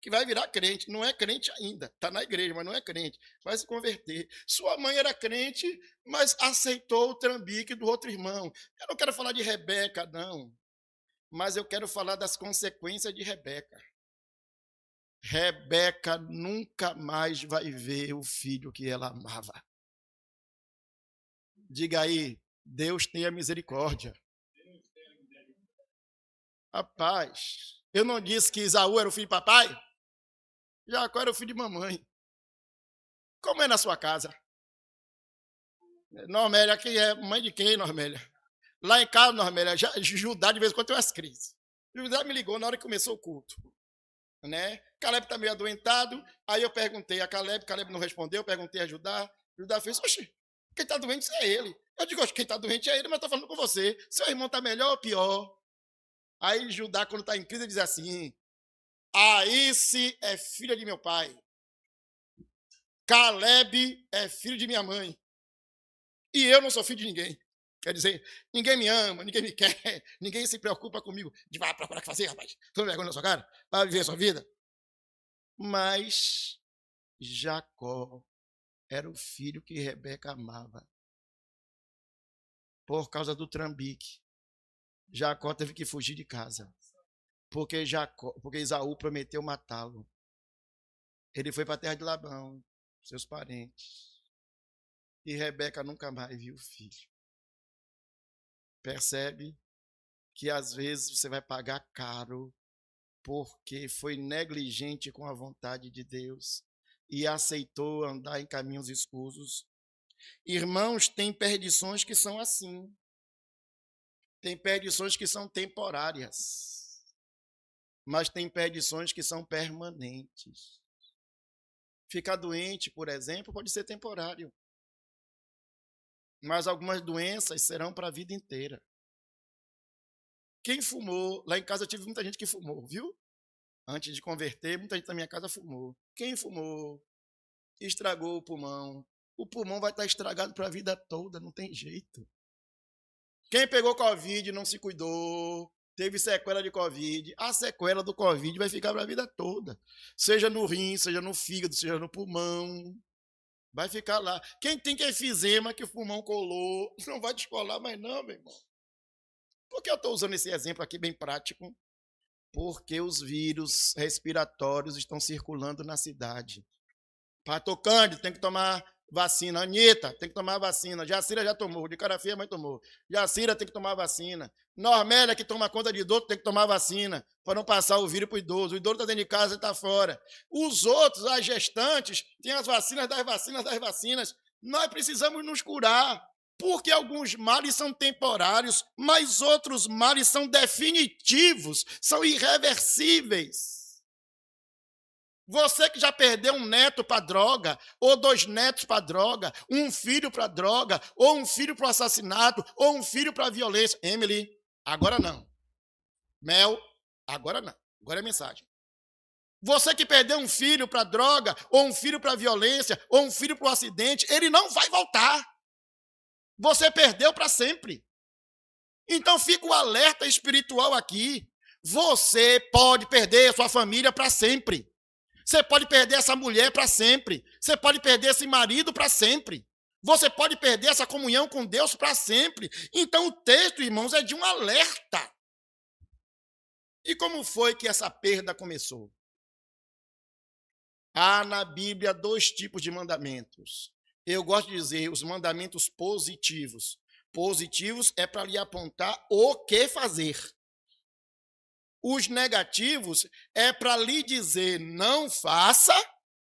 que vai virar crente. Não é crente ainda. Está na igreja, mas não é crente. Vai se converter. Sua mãe era crente, mas aceitou o trambique do outro irmão. Eu não quero falar de Rebeca, não. Mas eu quero falar das consequências de Rebeca. Rebeca nunca mais vai ver o filho que ela amava. Diga aí, Deus tenha misericórdia. Rapaz, eu não disse que Esaú era o filho de papai? Jacó era o filho de mamãe. Como é na sua casa? Normélia, quem é? Mãe de quem, Normélia? Lá em casa, Normélia, Judá de vez em quando tem umas crises. Judá me ligou na hora que começou o culto. Né? Caleb está meio adoentado, aí eu perguntei a Caleb não respondeu, eu perguntei a Judá fez, oxe, quem está doente é ele. Eu digo, oxe, quem está doente é ele, mas estou falando com você. Seu irmão está melhor ou pior? Aí Judá, quando está em crise, diz assim, Aísse é filha de meu pai, Caleb é filho de minha mãe, e eu não sou filho de ninguém. Quer dizer, ninguém me ama, ninguém me quer, ninguém se preocupa comigo. Vai procurar o que fazer, rapaz. Toma vergonha na sua cara, vai viver a sua vida. Mas Jacó era o filho que Rebeca amava. Por causa do trambique. Jacó teve que fugir de casa, porque Esaú prometeu matá-lo. Ele foi para a terra de Labão, seus parentes. E Rebeca nunca mais viu o filho. Percebe que às vezes você vai pagar caro porque foi negligente com a vontade de Deus e aceitou andar em caminhos escusos. Irmãos, tem perdições que são assim. Tem perdições que são temporárias, mas tem perdições que são permanentes. Ficar doente, por exemplo, pode ser temporário, mas algumas doenças serão para a vida inteira. Quem fumou, lá em casa eu tive muita gente que fumou, viu? Antes de converter, muita gente na minha casa fumou. Quem fumou, estragou o pulmão vai estar estragado para a vida toda, não tem jeito. Quem pegou Covid e não se cuidou, teve sequela de Covid, a sequela do Covid vai ficar para a vida toda. Seja no rim, seja no fígado, seja no pulmão. Vai ficar lá. Quem tem enfisema, que o pulmão colou, não vai descolar mais não, meu irmão. Por que eu estou usando esse exemplo aqui bem prático? Porque os vírus respiratórios estão circulando na cidade. Pastor Cândido, tem que tomar vacina. Anitta, tem que tomar vacina. Jacira já tomou. De cara feia, mãe tomou. Jacira tem que tomar vacina. Normélia, que toma conta de idoso, tem que tomar vacina para não passar o vírus para o idoso. O idoso está dentro de casa e está fora. Os outros, as gestantes, têm as vacinas das vacinas das vacinas. Nós precisamos nos curar, porque alguns males são temporários, mas outros males são definitivos, são irreversíveis. Você que já perdeu um neto para droga, ou 2 netos para droga, um filho para droga, ou um filho para o assassinato, ou um filho para a violência. Emily, agora não. Mel, agora não. Agora é mensagem. Você que perdeu um filho para droga, ou um filho para a violência, ou um filho para o acidente, ele não vai voltar. Você perdeu para sempre. Então fica o alerta espiritual aqui. Você pode perder a sua família para sempre. Você pode perder essa mulher para sempre. Você pode perder esse marido para sempre. Você pode perder essa comunhão com Deus para sempre. Então o texto, irmãos, é de um alerta. E como foi que essa perda começou? Há na Bíblia 2 tipos de mandamentos. Eu gosto de dizer os mandamentos positivos. Positivos é para lhe apontar o que fazer. Os negativos é para lhe dizer não faça,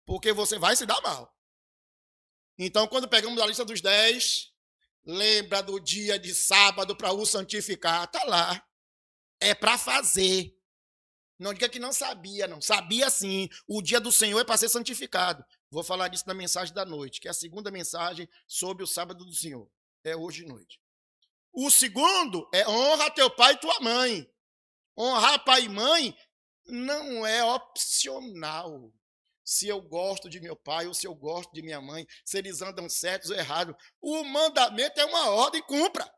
porque você vai se dar mal. Então, quando pegamos a lista dos 10, lembra do dia de sábado para o santificar, está lá. É para fazer. Não diga que não sabia, não. Sabia sim. O dia do Senhor é para ser santificado. Vou falar disso na mensagem da noite, que é a segunda mensagem sobre o sábado do Senhor. É hoje de noite. O segundo é honra teu pai e tua mãe. Honrar pai e mãe não é opcional. Se eu gosto de meu pai ou se eu gosto de minha mãe, se eles andam certos ou errados. O mandamento é uma ordem, cumpra.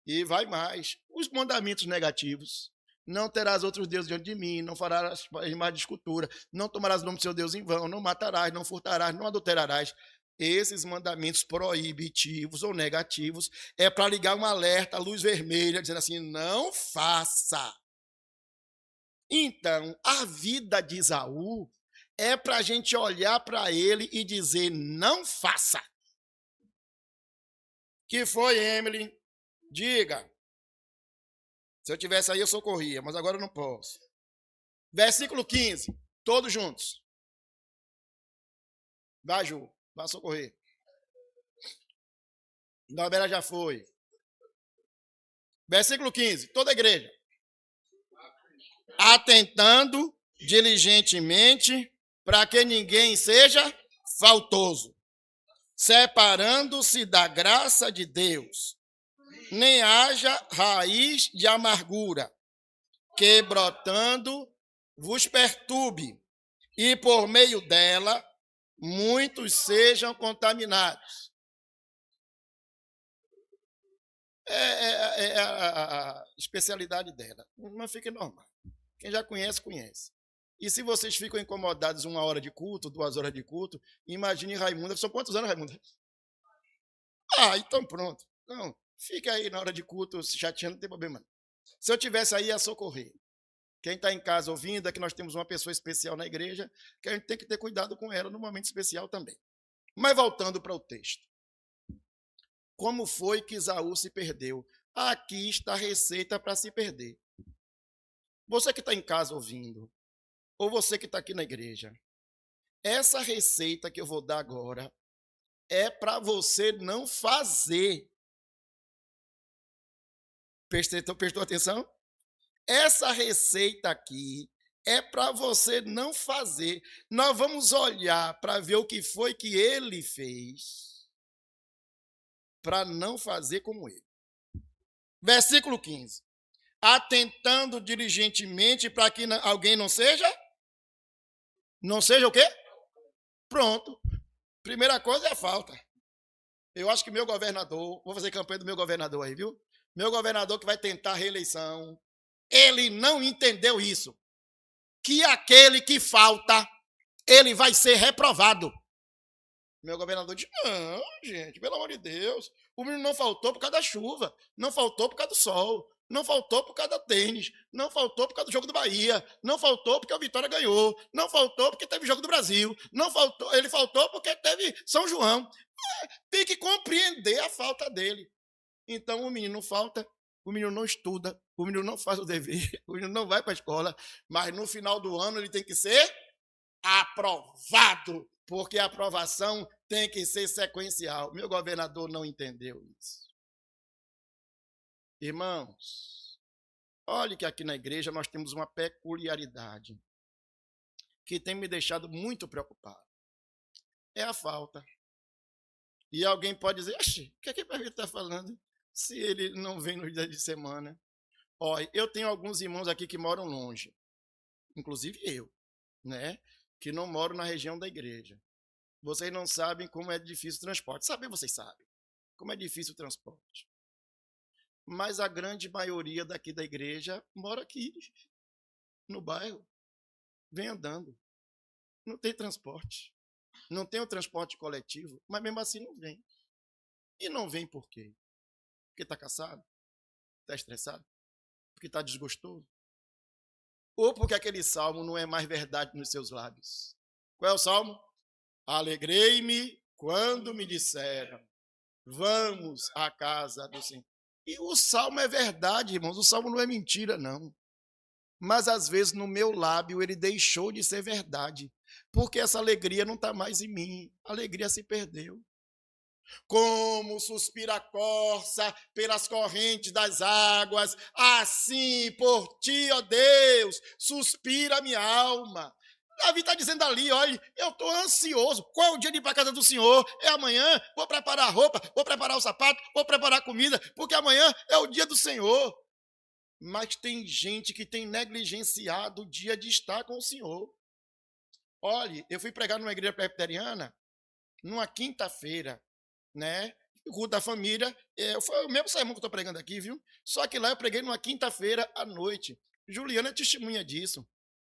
E vai mais. Os mandamentos negativos. Não terás outros deuses diante de mim, não farás mais de escultura, não tomarás o nome do seu Deus em vão, não matarás, não furtarás, não adulterarás. Esses mandamentos proibitivos ou negativos é para ligar um alerta, luz vermelha, dizendo assim, não faça. Então, a vida de Esaú é para a gente olhar para ele e dizer, não faça. Que foi, Emily? Diga. Se eu tivesse aí, eu socorria, mas agora eu não posso. Versículo 15, todos juntos. Vai, Ju, vai socorrer. Norberta já foi. Versículo 15, toda a igreja. Atentando diligentemente para que ninguém seja faltoso, separando-se da graça de Deus, nem haja raiz de amargura, que brotando vos perturbe, e por meio dela muitos sejam contaminados. É a especialidade dela, mas fica normal. Quem já conhece, conhece. E se vocês ficam incomodados 1 hora de culto, 2 horas de culto, imagine Raimunda. São quantos anos, Raimunda? Ah, então pronto. Não, fica aí na hora de culto se chateando, não tem problema não. Se eu tivesse aí, ia socorrer. Quem está em casa ouvindo é que nós temos uma pessoa especial na igreja, que a gente tem que ter cuidado com ela no momento especial também. Mas voltando para o texto. Como foi que Esaú se perdeu? Aqui está a receita para se perder. Você que está em casa ouvindo, ou você que está aqui na igreja, essa receita que eu vou dar agora é para você não fazer. Prestou atenção? Essa receita aqui é para você não fazer. Nós vamos olhar para ver o que foi que ele fez para não fazer como ele. Versículo 15. Atentando diligentemente para que alguém não seja? Não seja o quê? Pronto. Primeira coisa é a falta. Eu acho que meu governador, vou fazer campanha do meu governador aí, viu? Meu governador que vai tentar a reeleição, ele não entendeu isso. Que aquele que falta, ele vai ser reprovado. Meu governador disse, não, gente, pelo amor de Deus, o menino não faltou por causa da chuva, não faltou por causa do sol, não faltou por causa do tênis, não faltou por causa do jogo do Bahia, não faltou porque o Vitória ganhou, não faltou porque teve jogo do Brasil, não faltou, ele faltou porque teve São João. Tem que compreender a falta dele. Então o menino falta, o menino não estuda, o menino não faz o dever, o menino não vai para a escola, mas no final do ano ele tem que ser aprovado, porque a aprovação tem que ser sequencial. Meu governador não entendeu isso. Irmãos, olhe que aqui na igreja nós temos uma peculiaridade que tem me deixado muito preocupado. É a falta. E alguém pode dizer, o que é que ele está falando? Se ele não vem nos dias de semana. Olha, eu tenho alguns irmãos aqui que moram longe, inclusive eu, né? Que não moro na região da igreja. Vocês não sabem como é difícil o transporte. Saber vocês sabem como é difícil o transporte. Mas a grande maioria daqui da igreja mora aqui, no bairro. Vem andando. Não tem transporte. Não tem o transporte coletivo, mas mesmo assim não vem. E não vem por quê? Porque está cansado? Está estressado? Porque está desgostoso? Ou porque aquele salmo não é mais verdade nos seus lábios? Qual é o salmo? Alegrei-me quando me disseram, vamos à casa do Senhor. E o salmo é verdade, irmãos, o salmo não é mentira, não. Mas, às vezes, no meu lábio, ele deixou de ser verdade, porque essa alegria não está mais em mim, a alegria se perdeu. Como suspira a corça pelas correntes das águas, assim por ti, ó Deus, suspira a minha alma. Davi está dizendo ali, olha, eu estou ansioso. Qual é o dia de ir para a casa do Senhor? É amanhã, vou preparar a roupa, vou preparar o sapato, vou preparar a comida, porque amanhã é o dia do Senhor. Mas tem gente que tem negligenciado o dia de estar com o Senhor. Olha, eu fui pregar numa igreja presbiteriana, numa quinta-feira, né? O culto da família, foi o mesmo sermão que eu estou pregando aqui, viu? Só que lá eu preguei numa quinta-feira à noite. Juliana é testemunha disso.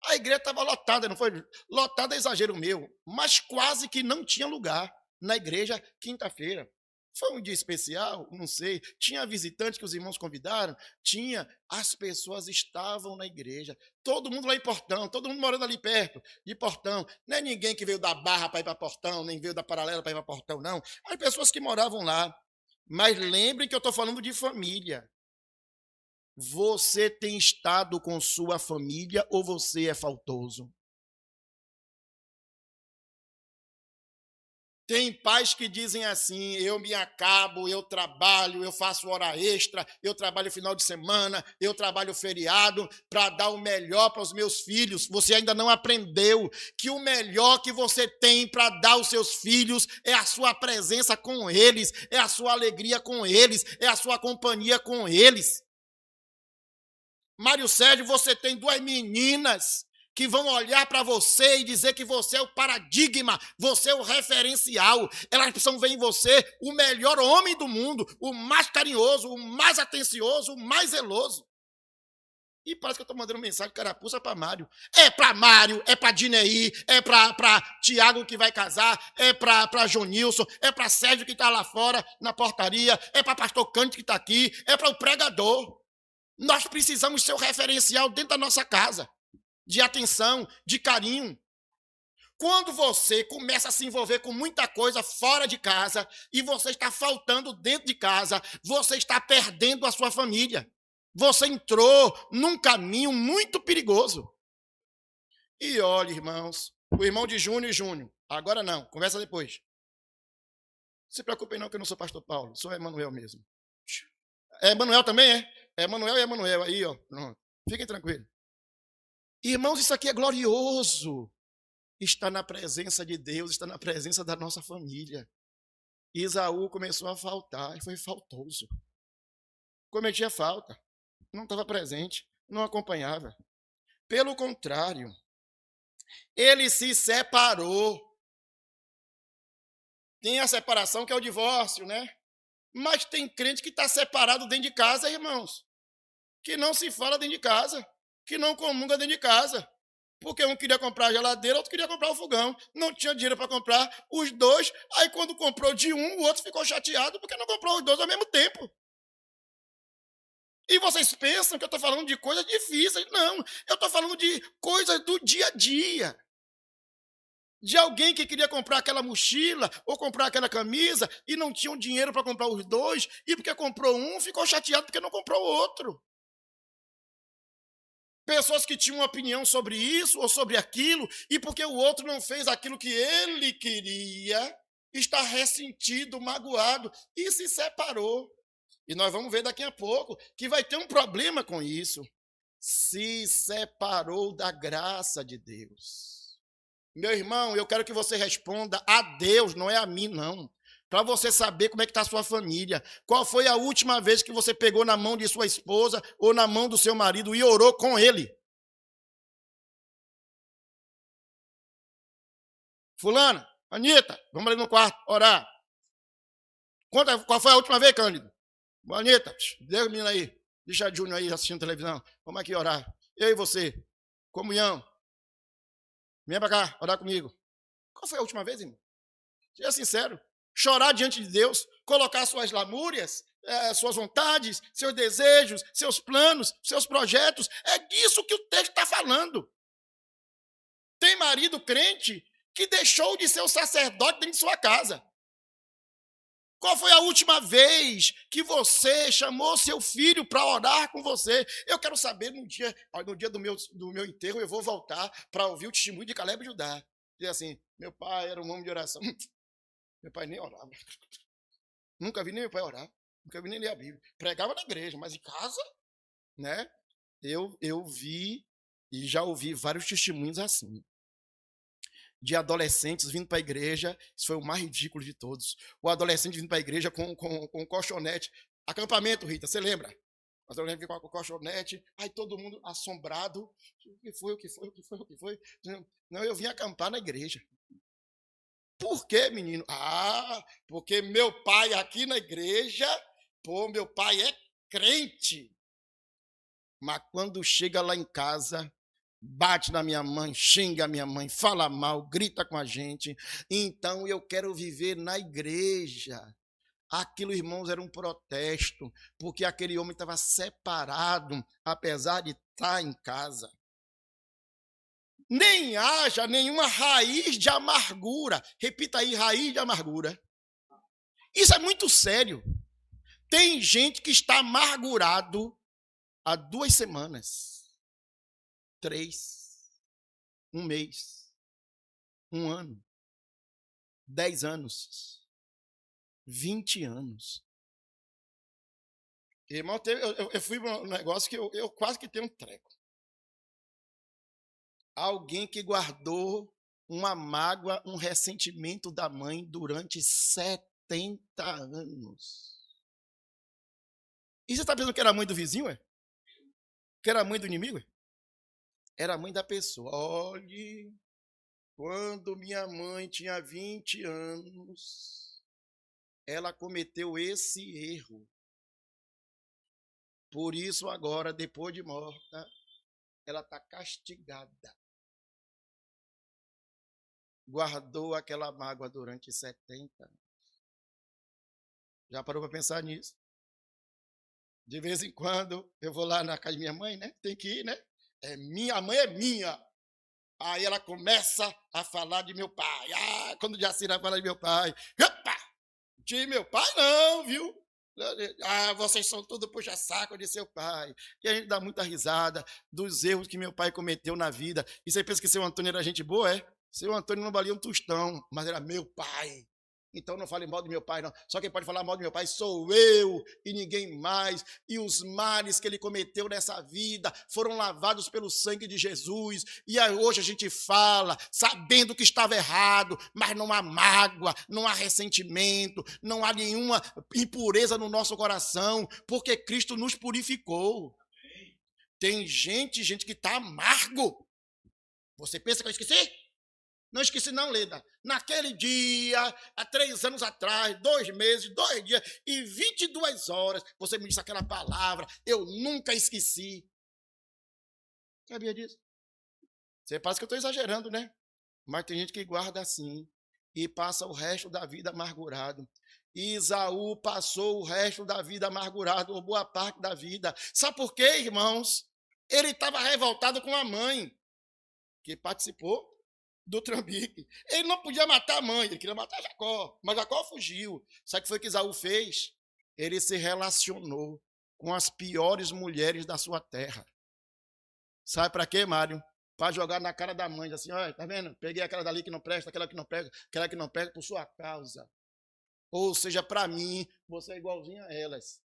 A igreja estava lotada, não foi? Lotada é exagero meu, mas quase que não tinha lugar na igreja quinta-feira. Foi um dia especial? Não sei. Tinha visitante que os irmãos convidaram? Tinha. As pessoas estavam na igreja. Todo mundo lá em Portão, todo mundo morando ali perto de Portão. Não é ninguém que veio da Barra para ir para Portão, nem veio da Paralela para ir para Portão, não. As pessoas que moravam lá. Mas lembrem que eu estou falando de família. Você tem estado com sua família ou você é faltoso? Tem pais que dizem assim, eu me acabo, eu trabalho, eu faço hora extra, eu trabalho final de semana, eu trabalho feriado para dar o melhor para os meus filhos. Você ainda não aprendeu que o melhor que você tem para dar aos seus filhos é a sua presença com eles, é a sua alegria com eles, é a sua companhia com eles. Mário Sérgio, você tem duas meninas que vão olhar para você e dizer que você é o paradigma, você é o referencial. Elas precisam ver em você o melhor homem do mundo, o mais carinhoso, o mais atencioso, o mais zeloso. E parece que eu estou mandando mensagem carapuça para Mário. É para Mário, é para Dineí, é para Tiago que vai casar, é para Jonilson, é para Sérgio que está lá fora na portaria, é para pastor Cândido que está aqui, é para o pregador. Nós precisamos ser o referencial dentro da nossa casa, de atenção, de carinho. Quando você começa a se envolver com muita coisa fora de casa e você está faltando dentro de casa, você está perdendo a sua família. Você entrou num caminho muito perigoso. E olha, irmãos, o irmão de Júnior e Júnior, agora não, conversa depois. Não se preocupem não que eu não sou pastor Paulo, sou Emanuel mesmo. É Emanuel também, é? É Emanuel e Emanuel, aí, ó. Pronto. Fiquem tranquilos. Irmãos, isso aqui é glorioso. Está na presença de Deus, está na presença da nossa família. Isaú começou a faltar, e foi faltoso. Cometia falta, não estava presente, não acompanhava. Pelo contrário, ele se separou. Tem a separação que é o divórcio, né? Mas tem crente que está separado dentro de casa, irmãos. Que não se fala dentro de casa, que não comunga dentro de casa. Porque um queria comprar a geladeira, outro queria comprar o fogão. Não tinha dinheiro para comprar os dois. Aí quando comprou de um, o outro ficou chateado porque não comprou os dois ao mesmo tempo. E vocês pensam que eu estou falando de coisas difíceis. Não, eu estou falando de coisas do dia a dia. De alguém que queria comprar aquela mochila ou comprar aquela camisa e não tinha dinheiro para comprar os dois, e porque comprou um, ficou chateado porque não comprou o outro. Pessoas que tinham uma opinião sobre isso ou sobre aquilo, e porque o outro não fez aquilo que ele queria, está ressentido, magoado e se separou. E nós vamos ver daqui a pouco que vai ter um problema com isso. Se separou da graça de Deus. Meu irmão, eu quero que você responda a Deus, não é a mim, não. Para você saber como é que está a sua família. Qual foi a última vez que você pegou na mão de sua esposa ou na mão do seu marido e orou com ele? Fulana, Anitta, vamos ali no quarto orar. Qual foi a última vez, Cândido? Anitta, deixa o menino aí. Deixa a Júnior aí assistindo televisão. Vamos aqui orar. Eu e você. Comunhão. Vem para cá, orar comigo. Qual foi a última vez, irmão? Seja sincero. Chorar diante de Deus, colocar suas lamúrias, suas vontades, seus desejos, seus planos, seus projetos. É disso que o texto está falando. Tem marido crente que deixou de ser o sacerdote dentro de sua casa. Qual foi a última vez que você chamou seu filho para orar com você? Eu quero saber no dia do meu enterro, eu vou voltar para ouvir o testemunho de Caleb e Judá. Dizer assim, meu pai era um homem de oração. Meu pai nem orava. Nunca vi nem meu pai orar. Nunca vi nem ler a Bíblia. Pregava na igreja, mas em casa, né? Eu vi e já ouvi vários testemunhos assim. De adolescentes vindo para a igreja, isso foi o mais ridículo de todos. O adolescente vindo para a igreja com um colchonete. Acampamento, Rita, você lembra? Mas eu lembro que com o colchonete, aí todo mundo assombrado. O que foi, o que foi, o que foi, o que foi? Não, eu vim acampar na igreja. Por quê, menino? Ah, porque meu pai aqui na igreja, meu pai é crente. Mas quando chega lá em casa, bate na minha mãe, xinga a minha mãe, fala mal, grita com a gente. Então eu quero viver na igreja. Aquilo, irmãos, era um protesto, porque aquele homem estava separado, apesar de estar em casa. Nem haja nenhuma raiz de amargura. Repita aí, raiz de amargura. Isso é muito sério. Tem gente que está amargurado há 2 semanas, 3, 1 mês, 1 ano, 10 anos, 20 anos. Irmão, eu fui para um negócio que eu quase que tenho um treco. Alguém que guardou uma mágoa, um ressentimento da mãe durante 70 anos. E você está pensando que era a mãe do vizinho, é? Que era a mãe do inimigo, é? Era a mãe da pessoa. Olhe, quando minha mãe tinha 20 anos, ela cometeu esse erro. Por isso, agora, depois de morta, ela está castigada. Guardou aquela mágoa durante 70 anos. Já parou para pensar nisso? De vez em quando, eu vou lá na casa de minha mãe, né? Tem que ir, né? A mãe é minha. Aí ela começa a falar de meu pai. Quando Jacira fala de meu pai. Opa! De meu pai não, viu? Vocês são tudo puxa-saco de seu pai. E a gente dá muita risada dos erros que meu pai cometeu na vida. E você pensa que seu Antônio era gente boa, é? Seu Antônio não valia um tostão, mas era meu pai. Então não fale mal do meu pai, não. Só quem pode falar mal do meu pai sou eu e ninguém mais. E os males que ele cometeu nessa vida foram lavados pelo sangue de Jesus. E hoje a gente fala, sabendo que estava errado, mas não há mágoa, não há ressentimento, não há nenhuma impureza no nosso coração, porque Cristo nos purificou. Tem gente que está amargo. Você pensa que eu esqueci? Não esqueci não, Leda. Naquele dia, há 3 anos atrás, 2 meses, 2 dias e 22 horas, você me disse aquela palavra, eu nunca esqueci. Sabia disso? Você pensa que eu estou exagerando, né? Mas tem gente que guarda assim e passa o resto da vida amargurado. Isaú passou o resto da vida amargurado, ou boa parte da vida. Sabe por quê, irmãos? Ele estava revoltado com a mãe, que participou do trambique. Ele não podia matar a mãe, ele queria matar Jacó, mas Jacó fugiu. Sabe o que foi que Esaú fez? Ele se relacionou com as piores mulheres da sua terra. Sabe para quê, Mário? Para jogar na cara da mãe, assim, olha, tá vendo? Peguei aquela dali que não presta, aquela que não presta por sua causa. Ou seja, para mim, você é igualzinho a elas.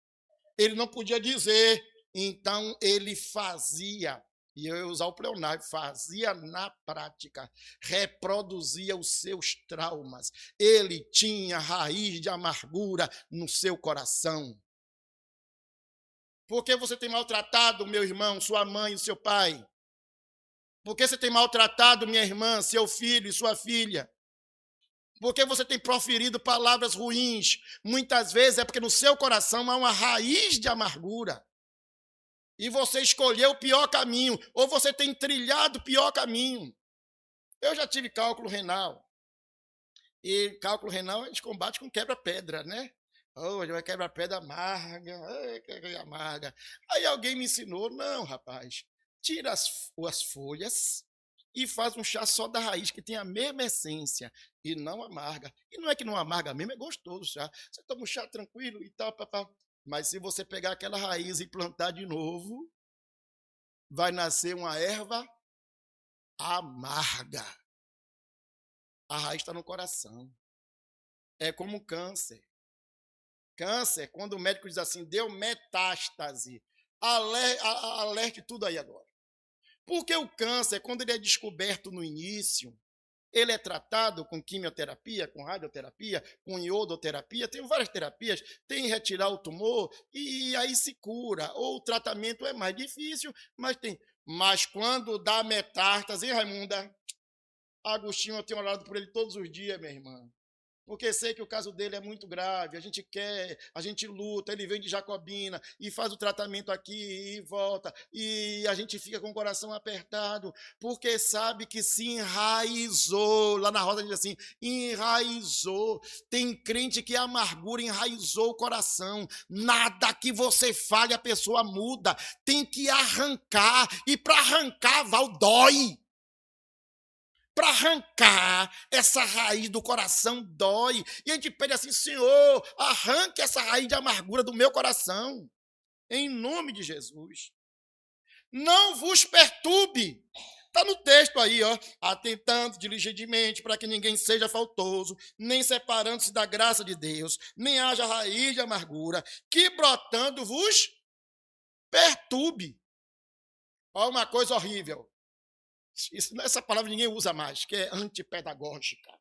Ele não podia dizer, então ele fazia. E eu ia usar o pleonasmo, fazia na prática, reproduzia os seus traumas. Ele tinha raiz de amargura no seu coração. Por que você tem maltratado, meu irmão, sua mãe e seu pai? Por que você tem maltratado, minha irmã, seu filho e sua filha? Por que você tem proferido palavras ruins? Muitas vezes é porque no seu coração há uma raiz de amargura. E você escolheu o pior caminho, ou você tem trilhado o pior caminho. Eu já tive cálculo renal. E cálculo renal a gente combate com quebra-pedra, né? Vai quebra-pedra amarga, amarga. Aí alguém me ensinou, não, rapaz, tira as folhas e faz um chá só da raiz, que tem a mesma essência, e não amarga. E não é que não amarga mesmo, é gostoso o chá. Você toma um chá tranquilo e tal, papá. Mas se você pegar aquela raiz e plantar de novo, vai nascer uma erva amarga. A raiz está no coração. É como câncer. Câncer, quando o médico diz assim, deu metástase, alerte tudo aí agora. Porque o câncer, quando ele é descoberto no início, ele é tratado com quimioterapia, com radioterapia, com iodoterapia, tem várias terapias, tem retirar o tumor e aí se cura. Ou o tratamento é mais difícil, mas tem. Mas quando dá metástase, hein, Raimunda? Agostinho, eu tenho orado por ele todos os dias, minha irmã. Porque sei que o caso dele é muito grave, a gente quer, a gente luta, ele vem de Jacobina e faz o tratamento aqui e volta, e a gente fica com o coração apertado, porque sabe que se enraizou, lá na roda diz assim, enraizou, tem crente que a amargura enraizou o coração, nada que você fale a pessoa muda, tem que arrancar, e para arrancar, dói. Para arrancar essa raiz do coração dói. E a gente pede assim, Senhor, arranque essa raiz de amargura do meu coração. Em nome de Jesus. Não vos perturbe. Está no texto aí, ó. Atentando diligentemente para que ninguém seja faltoso, nem separando-se da graça de Deus, nem haja raiz de amargura, que brotando vos perturbe. Olha uma coisa horrível. Essa palavra ninguém usa mais, que é antipedagógica.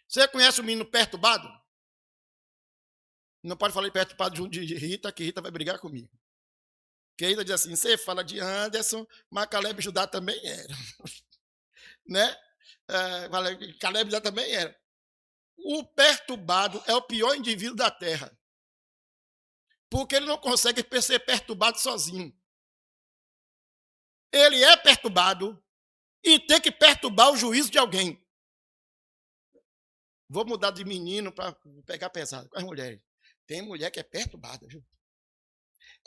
Você conhece o menino perturbado? Não pode falar de perturbado de Rita, que Rita vai brigar comigo. Porque Rita diz assim, você fala de Anderson, mas Caleb Judá também era. Né? Caleb Judá também era. O perturbado é o pior indivíduo da terra. Porque ele não consegue ser perturbado sozinho. Ele é perturbado e tem que perturbar o juízo de alguém. Vou mudar de menino para pegar pesado com as mulheres. Tem mulher que é perturbada, viu?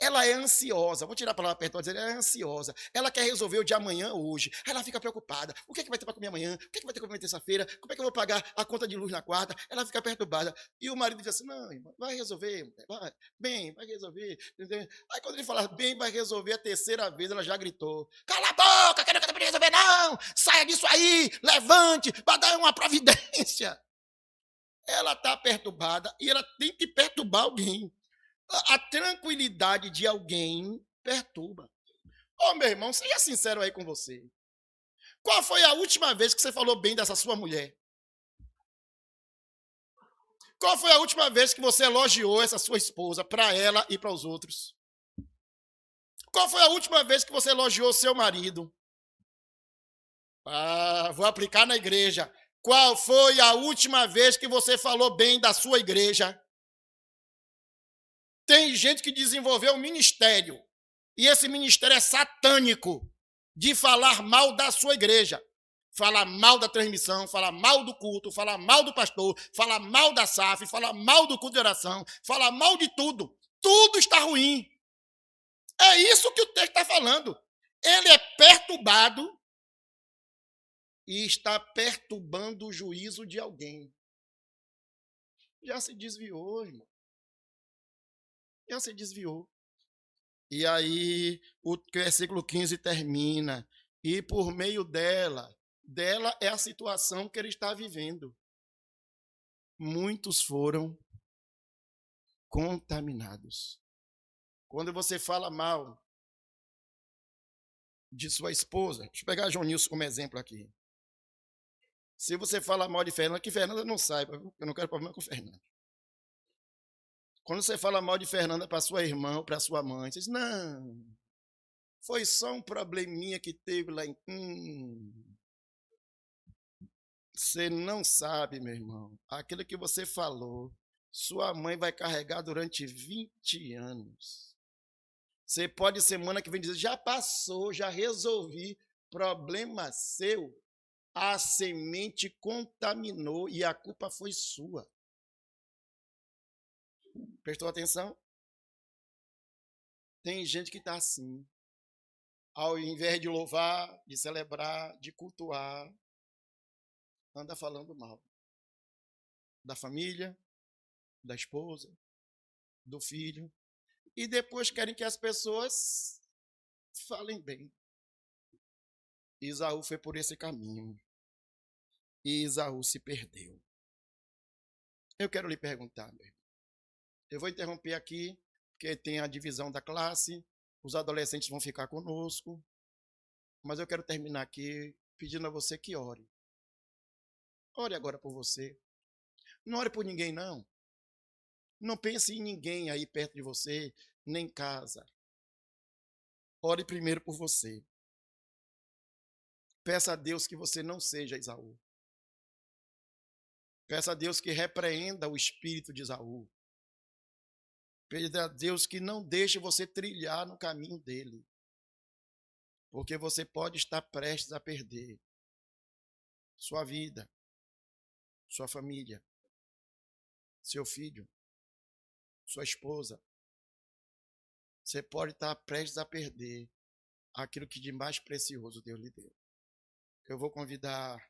Ela é ansiosa, vou tirar a palavra perturbar, ela é ansiosa. Ela quer resolver o de amanhã hoje. Aí ela fica preocupada. O que é que vai ter para comer amanhã? O que é que vai ter para comer terça-feira? Como é que eu vou pagar a conta de luz na quarta? Ela fica perturbada. E o marido diz assim, não, irmão, vai resolver, vai resolver. Entendeu? Aí quando ele fala, bem, vai resolver, a terceira vez ela já gritou, cala a boca, que eu não quero resolver não, saia disso aí, levante, para dar uma providência. Ela está perturbada e ela tem que perturbar alguém. A tranquilidade de alguém perturba. Ô, meu irmão, seja sincero aí com você. Qual foi a última vez que você falou bem dessa sua mulher? Qual foi a última vez que você elogiou essa sua esposa para ela e para os outros? Qual foi a última vez que você elogiou seu marido? Vou aplicar na igreja. Qual foi a última vez que você falou bem da sua igreja? Tem gente que desenvolveu um ministério, e esse ministério é satânico, de falar mal da sua igreja. Falar mal da transmissão, falar mal do culto, falar mal do pastor, falar mal da SAF, falar mal do culto de oração, falar mal de tudo. Tudo está ruim. É isso que o texto está falando. Ele é perturbado e está perturbando o juízo de alguém. Já se desviou, irmão. Já se desviou. E aí o versículo 15 termina. E por meio dela é a situação que ele está vivendo. Muitos foram contaminados. Quando você fala mal de sua esposa, deixa eu pegar a Jonilson como exemplo aqui. Se você fala mal de Fernanda, que Fernanda não saiba, eu não quero problema com Fernanda. Quando você fala mal de Fernanda para sua irmã ou para sua mãe, você diz, não, foi só um probleminha que teve lá em... Você não sabe, meu irmão, aquilo que você falou, sua mãe vai carregar durante 20 anos. Você pode, semana que vem, dizer, já passou, já resolvi, problema seu. A semente contaminou e a culpa foi sua. Prestou atenção? Tem gente que está assim. Ao invés de louvar, de celebrar, de cultuar, anda falando mal. Da família, da esposa, do filho. E depois querem que as pessoas falem bem. Esaú foi por esse caminho. E Esaú se perdeu. Eu quero lhe perguntar, meu irmão. Eu vou interromper aqui, porque tem a divisão da classe, os adolescentes vão ficar conosco, mas eu quero terminar aqui pedindo a você que ore. Ore agora por você. Não ore por ninguém, não. Não pense em ninguém aí perto de você, nem em casa. Ore primeiro por você. Peça a Deus que você não seja Esaú. Peça a Deus que repreenda o espírito de Esaú. Peça a Deus que não deixe você trilhar no caminho dele. Porque você pode estar prestes a perder sua vida, sua família, seu filho, sua esposa. Você pode estar prestes a perder aquilo que de mais precioso Deus lhe deu. Eu vou convidar